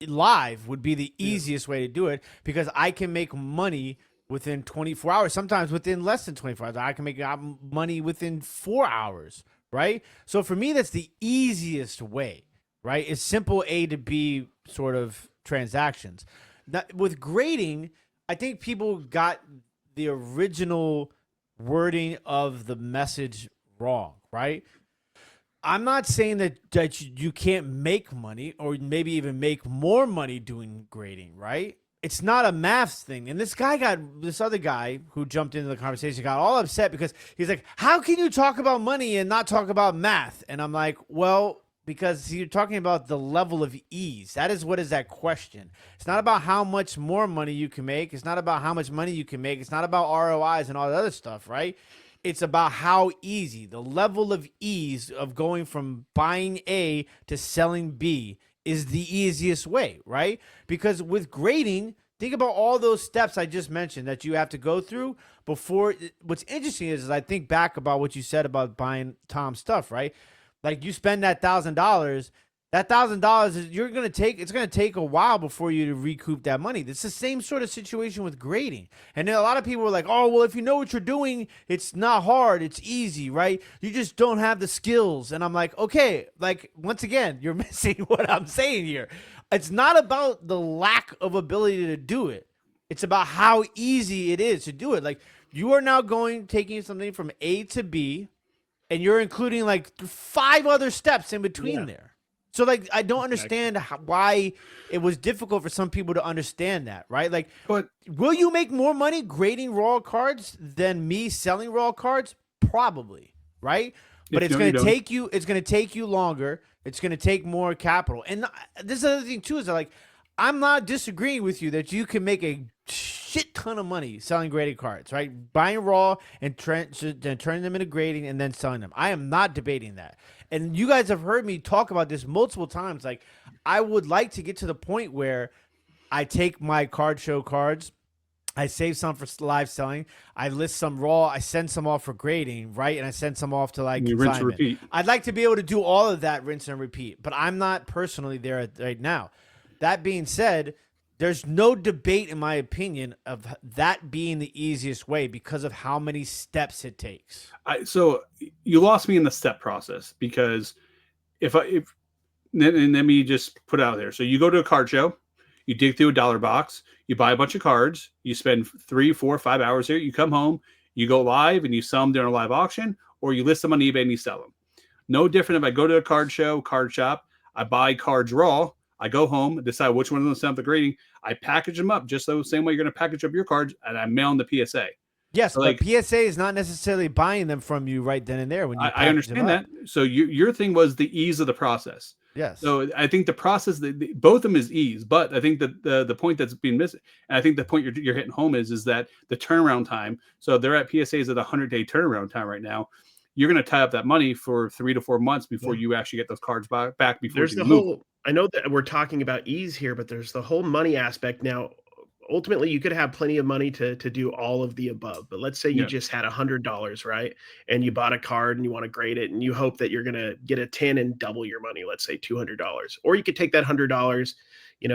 live would be the easiest way to do it, because I can make money within 24 hours, sometimes within less than 24 hours. I can make money within 4 hours, right? So for me, that's the easiest way, right? It's simple A to B sort of transactions. Now, with grading, I think people got the original wording of the message wrong, right? I'm not saying that you can't make money or maybe even make more money doing grading, right? It's not a maths thing. And this other guy who jumped into the conversation got all upset because he's like, how can you talk about money and not talk about math? And I'm like, well, because you're talking about the level of ease. That is what is that question. It's not about how much more money you can make. It's not about how much money you can make. It's not about ROIs and all that other stuff, right? It's about how easy, the level of ease of going from buying A to selling B is the easiest way, right? Because with grading, think about all those steps I just mentioned that you have to go through before. What's interesting is I think back about what you said about buying Tom's stuff, right? Like you spend that $1,000, that $1,000 it's gonna take a while before you to recoup that money. It's the same sort of situation with grading. And then a lot of people are like, oh, well, if you know what you're doing, it's not hard, it's easy, right? You just don't have the skills. And I'm like, okay, like once again, you're missing what I'm saying here. It's not about the lack of ability to do it. It's about how easy it is to do it. Like you are now taking something from A to B, and you're including like 5 other steps in between there. So, like, I don't understand why it was difficult for some people to understand that, right? Like, But will you make more money grading raw cards than me selling raw cards? Probably, right? But it's going to take you. It's going to take you longer. It's going to take more capital. And this other thing too is that, like, I'm not disagreeing with you that you can make a shit ton of money selling graded cards, right? Buying raw and turning them into grading and then selling them. I am not debating that. And you guys have heard me talk about this multiple times. Like, I would like to get to the point where I take my card show cards, I save some for live selling, I list some raw, I send some off for grading, right? And I send some off to like rinse and repeat. I'd like to be able to do all of that, rinse and repeat, but I'm not personally there right now. That being said, there's no debate, in my opinion, of that being the easiest way because of how many steps it takes. So you lost me in the step process, because let me just put it out there. So you go to a card show, you dig through a dollar box, you buy a bunch of cards, you spend 3, 4, 5 hours here, you come home, you go live and you sell them during a live auction, or you list them on eBay and you sell them. No different if I go to a card show, card shop, I buy cards raw, I go home, decide which one of them to send up the grading. I package them up just the same way you're going to package up your cards, and I mail them the PSA. Yes, so but PSA is not necessarily buying them from you right then and there. When you I understand that. So your thing was the ease of the process. Yes. So I think the process, both of them is ease, but I think that the point that's being missing, and I think the point you're hitting home is that the turnaround time. So they're at PSAs at 100-day turnaround time right now. You're going to tie up that money for 3 to 4 months before you actually get those cards back. Before there's the whole. I know that we're talking about ease here, but there's the whole money aspect. Now, ultimately, you could have plenty of money to do all of the above. But let's say you just had $100, right? And you bought a card and you want to grade it, and you hope that you're going to get a 10 and double your money. Let's say $200, or you could take that $100,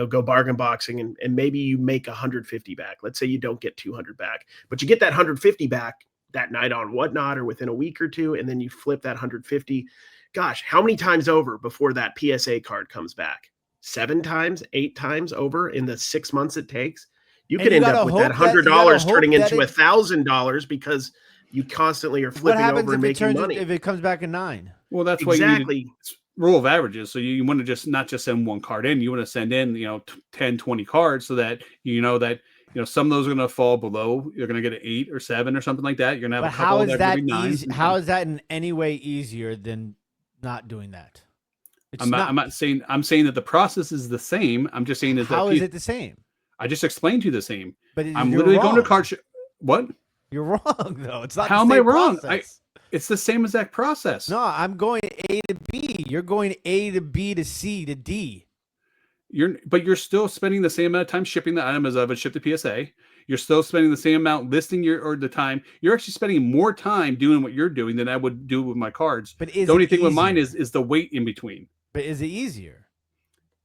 go bargain boxing, and maybe you make 150 back. Let's say you don't get 200 back, but you get that 150 back that night on Whatnot or within a week or two, and then you flip that 150. Gosh, how many times over before that PSA card comes back? 7 times, 8 times over in the 6 months it takes. You could end up with that $100 turning into $1,000 because you constantly are flipping over and making money. If it comes back in 9? Well, that's why you need Exactly. rule of averages. So you want to just not just send one card in. You want to send in, 10, 20 cards so that some of those are going to fall below. You're going to get an 8 or 7 or something like that. You're going to have But a couple how that is are going to that be 9s. easy? How is that in any way easier than not doing that? It's I'm not saying that the process is the same. I'm just saying how is it the same? I just explained to you the same. But I'm you're literally wrong. going to card. What? You're wrong though. It's not. How the am I same wrong? process. It's the same exact process. No, I'm going A to B. You're going A to B to C to D. But you're still spending the same amount of time shipping the item as I would ship the PSA. You're still spending the same amount listing the time. You're actually spending more time doing what you're doing than I would do with my cards. But is the only it thing with mine easier? is the wait in between. But is it easier?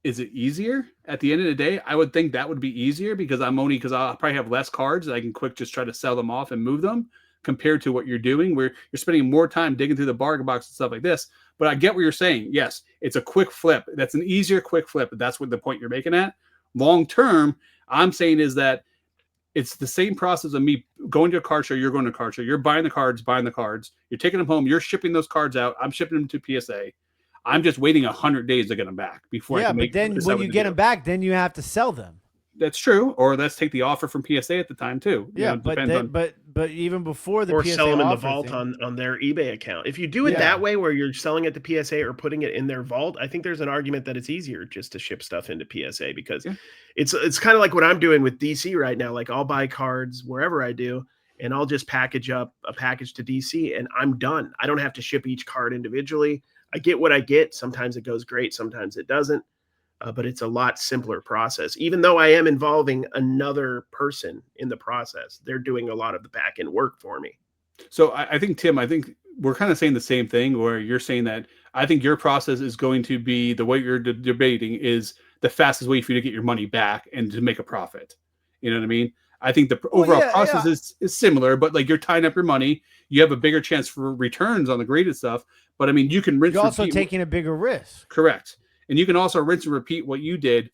Is it easier? At the end of the day, I would think that would be easier because I'll probably have less cards that I can just try to sell them off and move them compared to what you're doing where you're spending more time digging through the bargain box and stuff like this. But I get what you're saying. Yes, it's a quick flip. That's an easier quick flip. That's what the point you're making at. Long term, I'm saying is that it's the same process of me going to a card show. You're going to a card show. You're buying the cards. You're taking them home. You're shipping those cards out. I'm shipping them to PSA. I'm just waiting 100 days to get them back before I can make. Yeah, but then when you get them back, then you have to sell them. That's true. Or let's take the offer from PSA at the time too. Yeah, but even before the or PSA sell them in the offer vault thing, on their eBay account. If you do it that way, where you're selling it to PSA or putting it in their vault, I think there's an argument that it's easier just to ship stuff into PSA because it's kind of like what I'm doing with DC right now. Like I'll buy cards wherever I do, and I'll just package up a package to DC, and I'm done. I don't have to ship each card individually. I get what I get. Sometimes it goes great, sometimes it doesn't. But it's a lot simpler process. Even though I am involving another person in the process, they're doing a lot of the back end work for me. So I think, Tim, we're kind of saying the same thing where you're saying that I think your process is going to be the way you're debating is the fastest way for you to get your money back and to make a profit. You know what I mean? I think the overall process is similar, but like you're tying up your money. You have a bigger chance for returns on the graded stuff. But I mean, you can rinse. You're also taking a bigger risk. Correct. And you can also rinse and repeat what you did,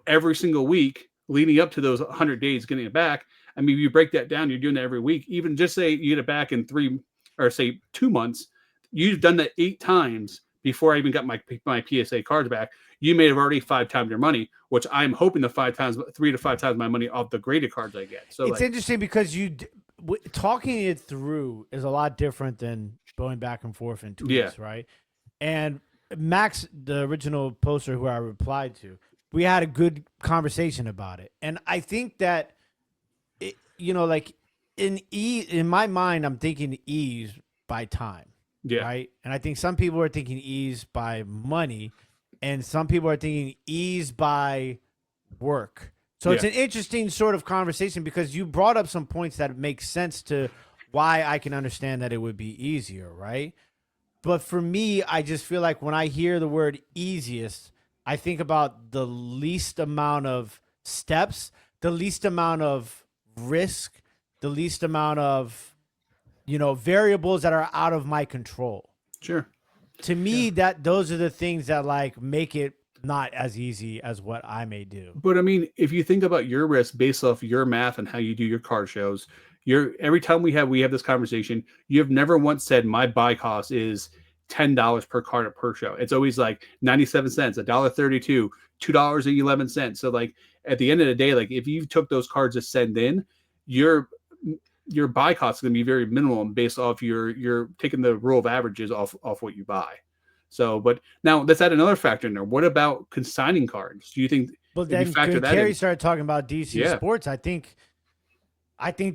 every single week leading up to those 100 days getting it back. I mean, if you break that down, you're doing that every week. Even just say you get it back in 2 months. You've done that 8 times before I even got my PSA cards back. You may have already 5 times your money, which I'm hoping to 3 to 5 times my money off the graded cards I get. So it's interesting because talking it through is a lot different than going back and forth in tweets, right? And Max, the original poster who I replied to, we had a good conversation about it. And I think that, like in my mind, I'm thinking ease by time, right? And I think some people are thinking ease by money, and some people are thinking ease by work. So it's an interesting sort of conversation because you brought up some points that make sense to why I can understand that it would be easier, right? But for me, I just feel like when I hear the word easiest, I think about the least amount of steps, the least amount of risk, the least amount of, variables that are out of my control. Sure. To me, those are the things that like make it not as easy as what I may do. But I mean, if you think about your risk based off your math and how you do your card shows, every time we have this conversation, you have never once said my buy cost is $10 per card per show. It's always like 97 cents, $1.32, $2.11. So like at the end of the day, like if you took those cards to send in, your buy cost is going to be very minimal based off you're taking the rule of averages off what you buy. So, but now let's add another factor in there. What about consigning cards? Do you think? Well, then when Cary started talking about DC sports, I think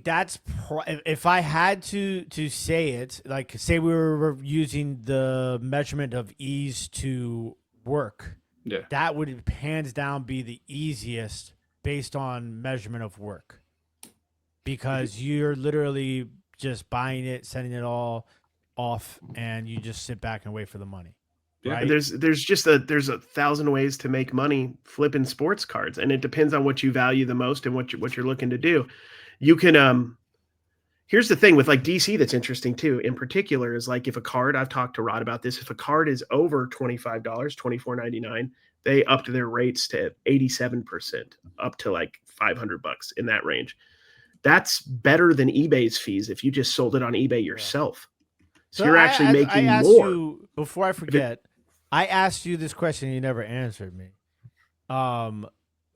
that's if I had to say it, like say we were using the measurement of ease to work, that would hands down be the easiest based on measurement of work, because you're literally just buying it, sending it all off, and you just sit back and wait for the money. Yeah, right? there's 1,000 ways to make money flipping sports cards, and it depends on what you value the most and what you're looking to do. You can here's the thing with like DC that's interesting too. In particular, is like if a card, I've talked to Rod about this. If a card is over $25, $24.99, they upped their rates to 87%, up to like $500 in that range. That's better than eBay's fees if you just sold it on eBay yourself. So you're actually I making asked more. you before I forget. I asked you this question. And you never answered me.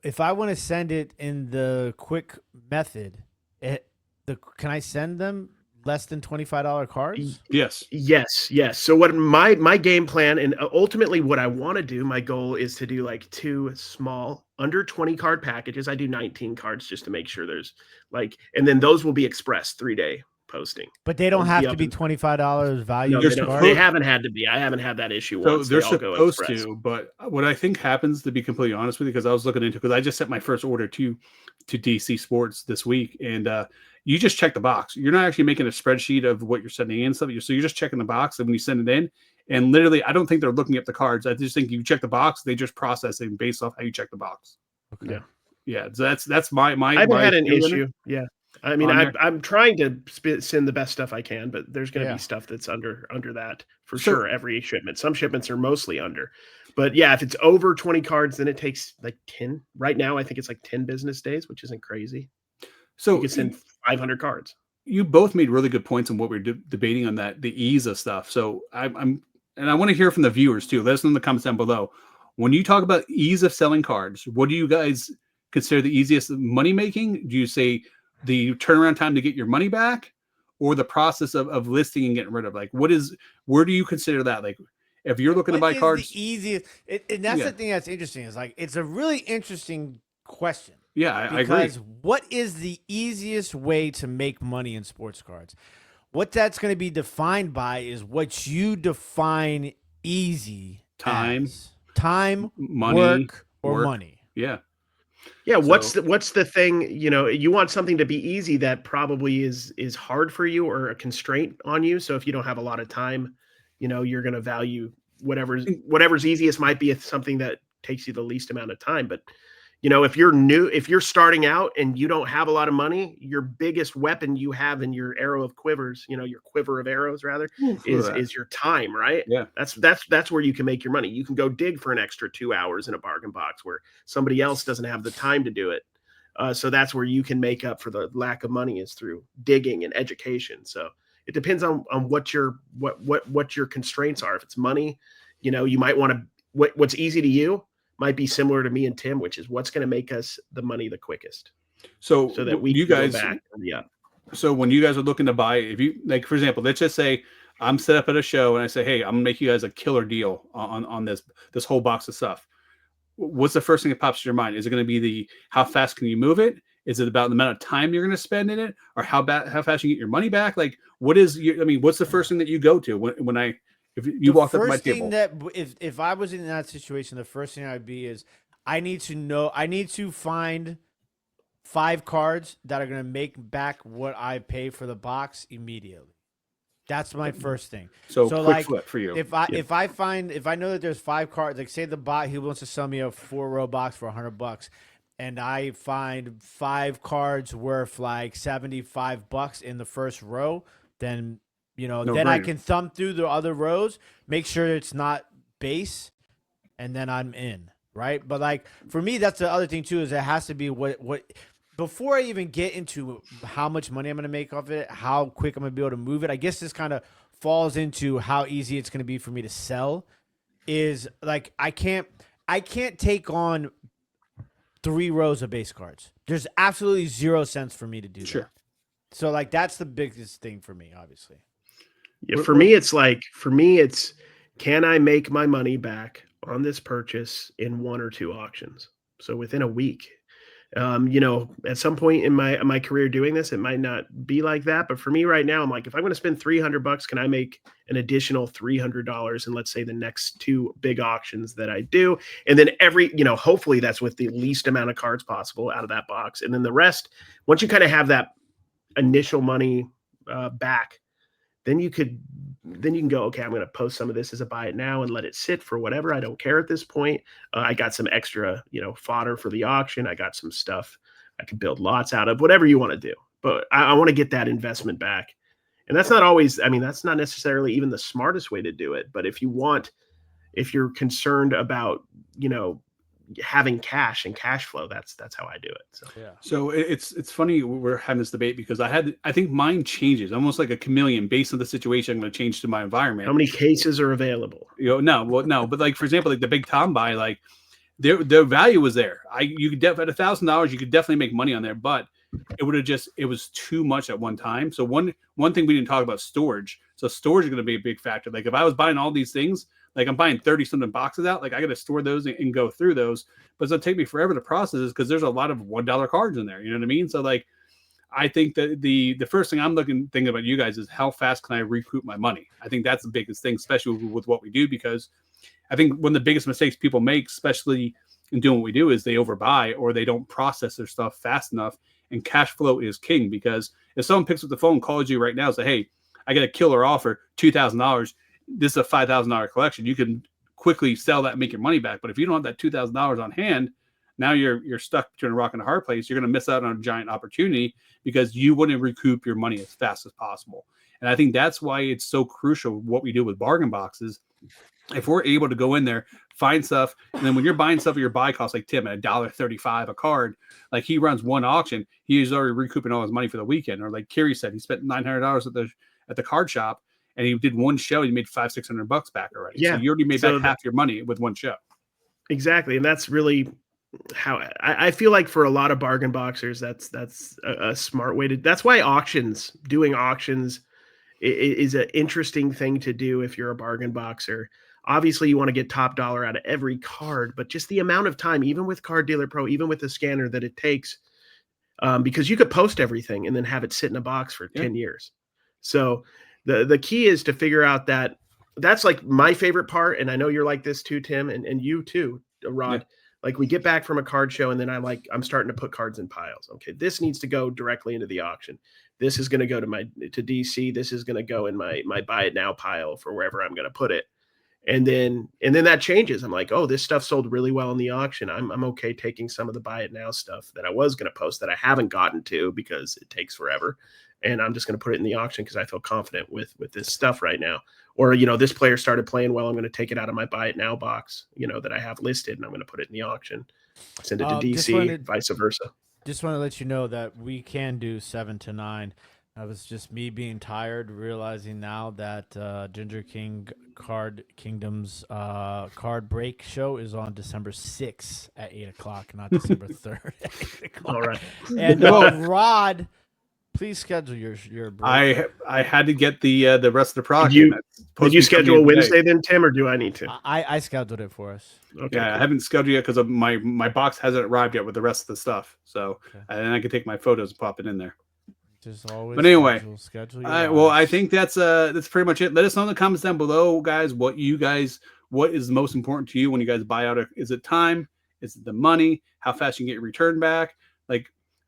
If I want to send it in the quick method, can I send them less than $25 cards? Yes. Yes. So what my game plan, and ultimately what I want to do, my goal is to do like 2 small under 20 card packages. I do 19 cards just to make sure there's like, and then those will be express 3-day posting. But they don't They'll have be to up be in- $25 value. No, They're they don't. card? They haven't had to be. I haven't had that issue So once. they're They all go supposed express. to, but what I think happens, to be completely honest with you, because I was looking into, because I just sent my first order to DC Sports this week, and you just check the box. You're not actually making a spreadsheet of what you're sending in stuff. So you're just checking the box, and when you send it in, and literally, I don't think they're looking at the cards. I just think you check the box. They just process it based off how you check the box. Okay. Yeah. So that's my. I haven't had an feeling issue. Yeah. I mean, on there. I'm trying to send the best stuff I can, but there's going to Yeah. be stuff that's under that for So- sure. Every shipment. Some shipments are mostly under, but yeah, if it's over 20 cards, then it takes like 10. Right now, I think it's like 10 business days, which isn't crazy. So You can send 500 cards. you both made really good points on what we're debating on that, the ease of stuff. So I'm and I want to hear from the viewers too. Let us know in the comments down below. When you talk about ease of selling cards, what do you guys consider the easiest money making? Do you say the turnaround time to get your money back, or the process of listing and getting rid of? Like, where do you consider that? Like, if you're looking to buy cards, the easiest, and that's Yeah. the thing that's interesting. Is like it's a really interesting question. yeah, I agree. Because what is the easiest way to make money in sports cards? What that's going to be defined by is what you define easy Time, as. Time, money, work, money. Yeah. Yeah, So- what's the thing, you want something to be easy that probably is hard for you or a constraint on you. So if you don't have a lot of time, you're going to value whatever's easiest might be something that takes you the least amount of time. But if you're starting out and you don't have a lot of money, your biggest weapon you have in your arrow of quivers, your quiver of arrows rather, is your time, right? Yeah. That's where you can make your money. You can go dig for an extra 2 hours in a bargain box where somebody else doesn't have the time to do it. So that's where you can make up for the lack of money, is through digging and education. So it depends on what your constraints are. If it's money, you might want to, what's easy to you might be similar to me and Tim, which is what's going to make us the money the quickest, So that we you can guys, go back. Yeah. So when you guys are looking to buy, if you, like, for example, let's just say I'm set up at a show and I say, hey, I'm gonna make you guys a killer deal on this whole box of stuff. What's the first thing that pops to your mind? Is it going to be how fast can you move it? Is it about the amount of time you're going to spend in it, or how fast you get your money back? Like, what's the first thing that you go to if you walk up to my table? That if I was in that situation, the first thing I'd be is I need to find 5 cards that are going to make back what I pay for the box immediately. That's my first thing. So quick like, flip for you. If I know that there's 5 cards, like say the bot, he wants to sell me a 4-row box for $100, and I find 5 cards worth like $75 in the first row, then I can thumb through the other rows, make sure it's not base, and then I'm in, right? But like for me, that's the other thing too, is it has to be what before I even get into how much money I'm going to make off it, how quick I'm going to be able to move it. I guess this kind of falls into how easy it's going to be for me to sell. Is like I can't take on 3 rows of base cards. There's absolutely 0 sense for me to do that. So like that's the biggest thing for me, obviously. Yeah, for me, it's can I make my money back on this purchase in 1 or 2 auctions? So within a week. At some point in my career doing this, it might not be like that. But for me right now, I'm like, if I'm going to spend $300, can I make an additional $300 in, let's say, the next 2 big auctions that I do? And then hopefully that's with the least amount of cards possible out of that box. And then the rest, once you kind of have that initial money back, then you can go, okay, I'm going to post some of this as a buy it now and let it sit for whatever. I don't care at this point. I got some extra, fodder for the auction. I got some stuff I can build lots out of, whatever you want to do. But I want to get that investment back. And that's not always, that's not necessarily even the smartest way to do it. But if you're concerned about, having cash and cash flow. That's how I do it. So Yeah. So it's funny we're having this debate because I think mine changes almost like a chameleon based on the situation. I'm going to change to my environment. how many cases are available? No, but like for example, like the big Tom buy, like their value was there. You could at $1,000, you could definitely make money on there, but it was too much at one time. So one thing we didn't talk about, storage. So storage is going to be a big factor. Like if I was buying all these things, like I'm buying 30 something boxes out, like I got to store those and go through those, but it's going to take me forever to process this because there's a lot of $1 cards in there. You know what I mean? So like, I think that the first thing I'm thinking about you guys is how fast can I recoup my money? I think that's the biggest thing, especially with what we do, because I think one of the biggest mistakes people make, especially in doing what we do, is they overbuy or they don't process their stuff fast enough. And cash flow is king, because if someone picks up the phone and calls you right now and say, hey, I got a killer offer, $2,000. This is a $5,000 collection. You can quickly sell that and make your money back. But if you don't have that $2,000 on hand, now you're stuck between a rock and a hard place. You're going to miss out on a giant opportunity because you wouldn't recoup your money as fast as possible. And I think that's why it's so crucial what we do with bargain boxes. If we're able to go in there, find stuff, and then when you're buying stuff at your buy cost, like Tim at $1.35 a card, like he runs one auction, he's already recouping all his money for the weekend. Or like Cary said, he spent $900 at the card shop, and he did one show, he made $500-600 back already. Yeah, so you already made back half your money with one show. Exactly, and that's really how I feel like for a lot of bargain boxers, that's a smart way to. That's why doing auctions is an interesting thing to do if you're a bargain boxer. Obviously, you want to get top dollar out of every card, but just the amount of time, even with Card Dealer Pro, even with the scanner that it takes, because you could post everything and then have it sit in a box for 10 years. So the key is to figure out that. That's like my favorite part, and I know you're like this too, Tim, and you too, Rod. Yeah. Like we get back from a card show, and then I'm starting to put cards in piles. Okay, this needs to go directly into the auction. This is going to go to DC. This is going to go in my buy it now pile for wherever I'm going to put it. And then that changes. I'm like, oh, this stuff sold really well in the auction. I'm okay taking some of the buy it now stuff that I was going to post that I haven't gotten to because it takes forever. And I'm just going to put it in the auction because I feel confident with this stuff right now. Or, this player started playing well. I'm going to take it out of my buy it now box, that I have listed, and I'm going to put it in the auction, send it to DC, vice versa. Just want to let you know that we can do 7 to 9. That was just me being tired, realizing now that Ginger King Card Kingdom's card break show is on December 6th at 8 o'clock, not December 3rd at 8 o'clock. All right. And Rod, please schedule your break. I had to get the rest of the product. Did you schedule Wednesday then, Tim, or do I need to? I scheduled it for us. Okay. Yeah, cool. I haven't scheduled yet because my box hasn't arrived yet with the rest of the stuff. So and I can take my photos and pop it in there. Always but anyway, schedule well, I think that's pretty much it. Let us know in the comments down below, guys, what is the most important to you when you guys buy out? Is it time? Is it the money? How fast you can get your return back? And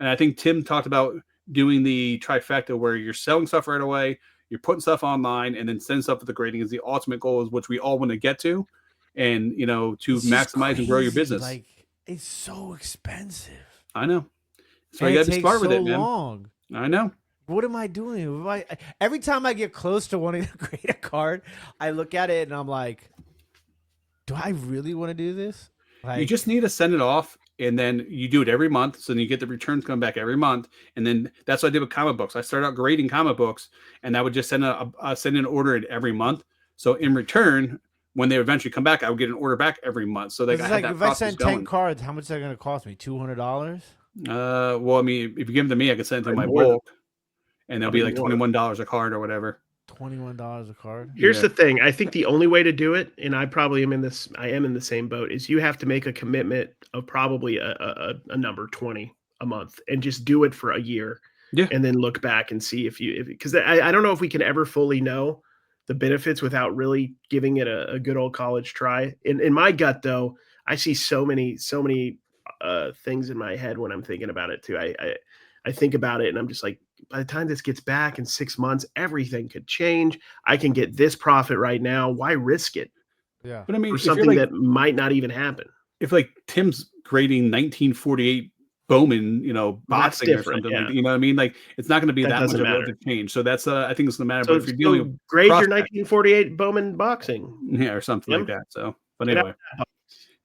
I think Tim talked about doing the trifecta where you're selling stuff right away, you're putting stuff online, and then send stuff to the grading is the ultimate goal, is which we all want to get to, and to maximize and grow your business. Like, it's so expensive. I know. So you got to be smart with it, man. Long. I know. What am I doing? Every time I get close to wanting to grade a card, I look at it and I'm like, do I really want to do this? You just need to send it off, and then you do it every month. So then you get the returns coming back every month. And then that's what I did with comic books. I started out grading comic books, and I would just send an order in every month. So in return, when they eventually come back, I would get an order back every month. So if I send 10 cards, how much is that going to cost me? $200? Well, I mean, if you give them to me, I can send it to my bulk, and they'll be like $21 a card or whatever. $21 a card. Here's the thing. I think the only way to do it, and I am in the same boat, is you have to make a commitment of probably a number 20 a month and just do it for a year. Yeah. And then look back and see because I don't know if we can ever fully know the benefits without really giving it a good old college try. In my gut though, I see so many things in my head when I'm thinking about it too. I think about it and I'm just like, by the time this gets back in 6 months, everything could change. I can get this profit right now. Why risk it? Yeah. But I mean, for something that might not even happen. If like Tim's grading 1948 Bowman, boxing or something, yeah. like, you know what I mean? Like, it's not going to be that much of a change. So that's, I think it's going to matter. So but if you're dealing with grade your 1948 Bowman boxing, or something like that. So, but anyway,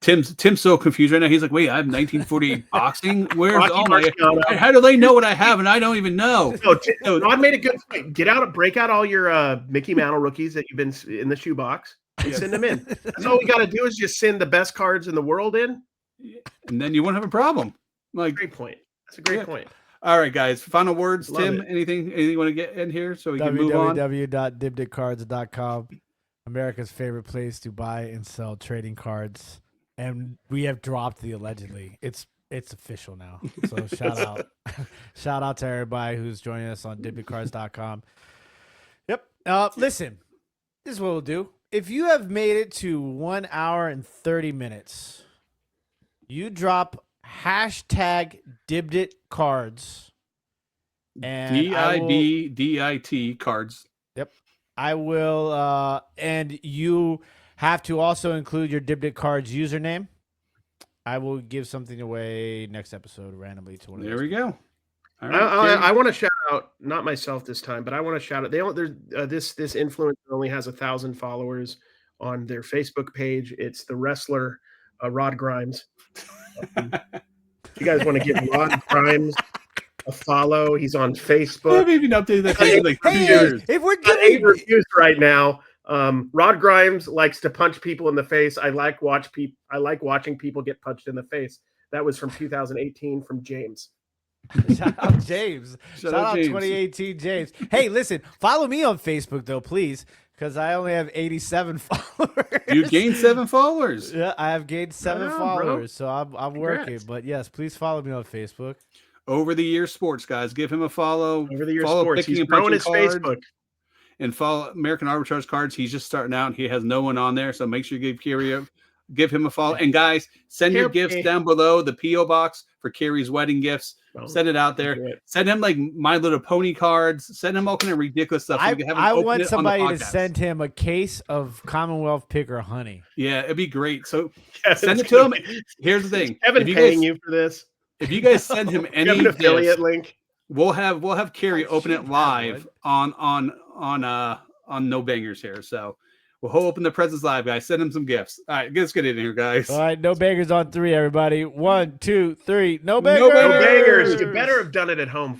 Tim's so confused right now. He's like, wait, I have 1948 boxing. Where's Rocky all my? Marciano. How do they know what I have and I don't even know? No, Rod made a good point. Break out all your Mickey Mantle rookies that you've been in the shoebox and send them in. That's all we got to do is just send the best cards in the world in, and then you won't have a problem. Like, great point. That's a great point. All right, guys. Final words, Love Tim. it. Anything you want to get in here so we can move on? www.dibditcards.com, America's favorite place to buy and sell trading cards. And we have dropped the allegedly. It's official now. So shout out to everybody who's joining us on dibditcards.com. Yep. Listen, this is what we'll do. If you have made it to 1 hour and 30 minutes, you drop hashtag Dibdit Cards. And DIBDIT cards. Yep. I will and you have to also include your Dibdit Cards username. I will give something away next episode randomly to one of There those. we go. All right, I want to shout out, not myself this time, but I want to shout out. This influencer only has 1,000 followers on their Facebook page. It's the wrestler Rod Grimes. If you guys want to give Rod Grimes a follow, he's on Facebook. I haven't even updated that page in like 2 years. If we're Got 8 giving reviews right now. Rod Grimes likes to punch people in the face. I like watching people get punched in the face. That was from 2018 from James. Shout out James. Shout out James. 2018 James. Hey, listen, follow me on Facebook though, please, because I only have 87 followers. You gained 7 followers. Yeah, I have gained 7 Wow, followers, so I'm working. Congrats. But yes, please follow me on Facebook. Over the Year Sports, guys. Give him a follow. Over the years, Follow sports. Picking He's and Punching growing his Cards. Facebook. And follow American Arbitrage Cards. He's just starting out. He has no one on there, so make sure you give him a follow. And guys, send your gifts down below the PO box for Cary's wedding gifts. Send it out there. Send him like My Little Pony cards. Send him all kind of ridiculous stuff. So we can have him I open want it on the somebody to podcast. send him a case of Commonwealth Picker honey. Yeah, it'd be great. So Yes, send it's it to him. gonna be- Here's the thing. Evan If you paying guys, you for this. if you guys send him You any have an affiliate gifts, link. we'll have Cary open it live on No Bangers here. So we'll open the presents live, guys. Send him some gifts. All right, let's get in here, guys. All right, no bangers on 3, everybody. 1, 2, 3. No bangers. No No bangers. bangers. You better have done it at home,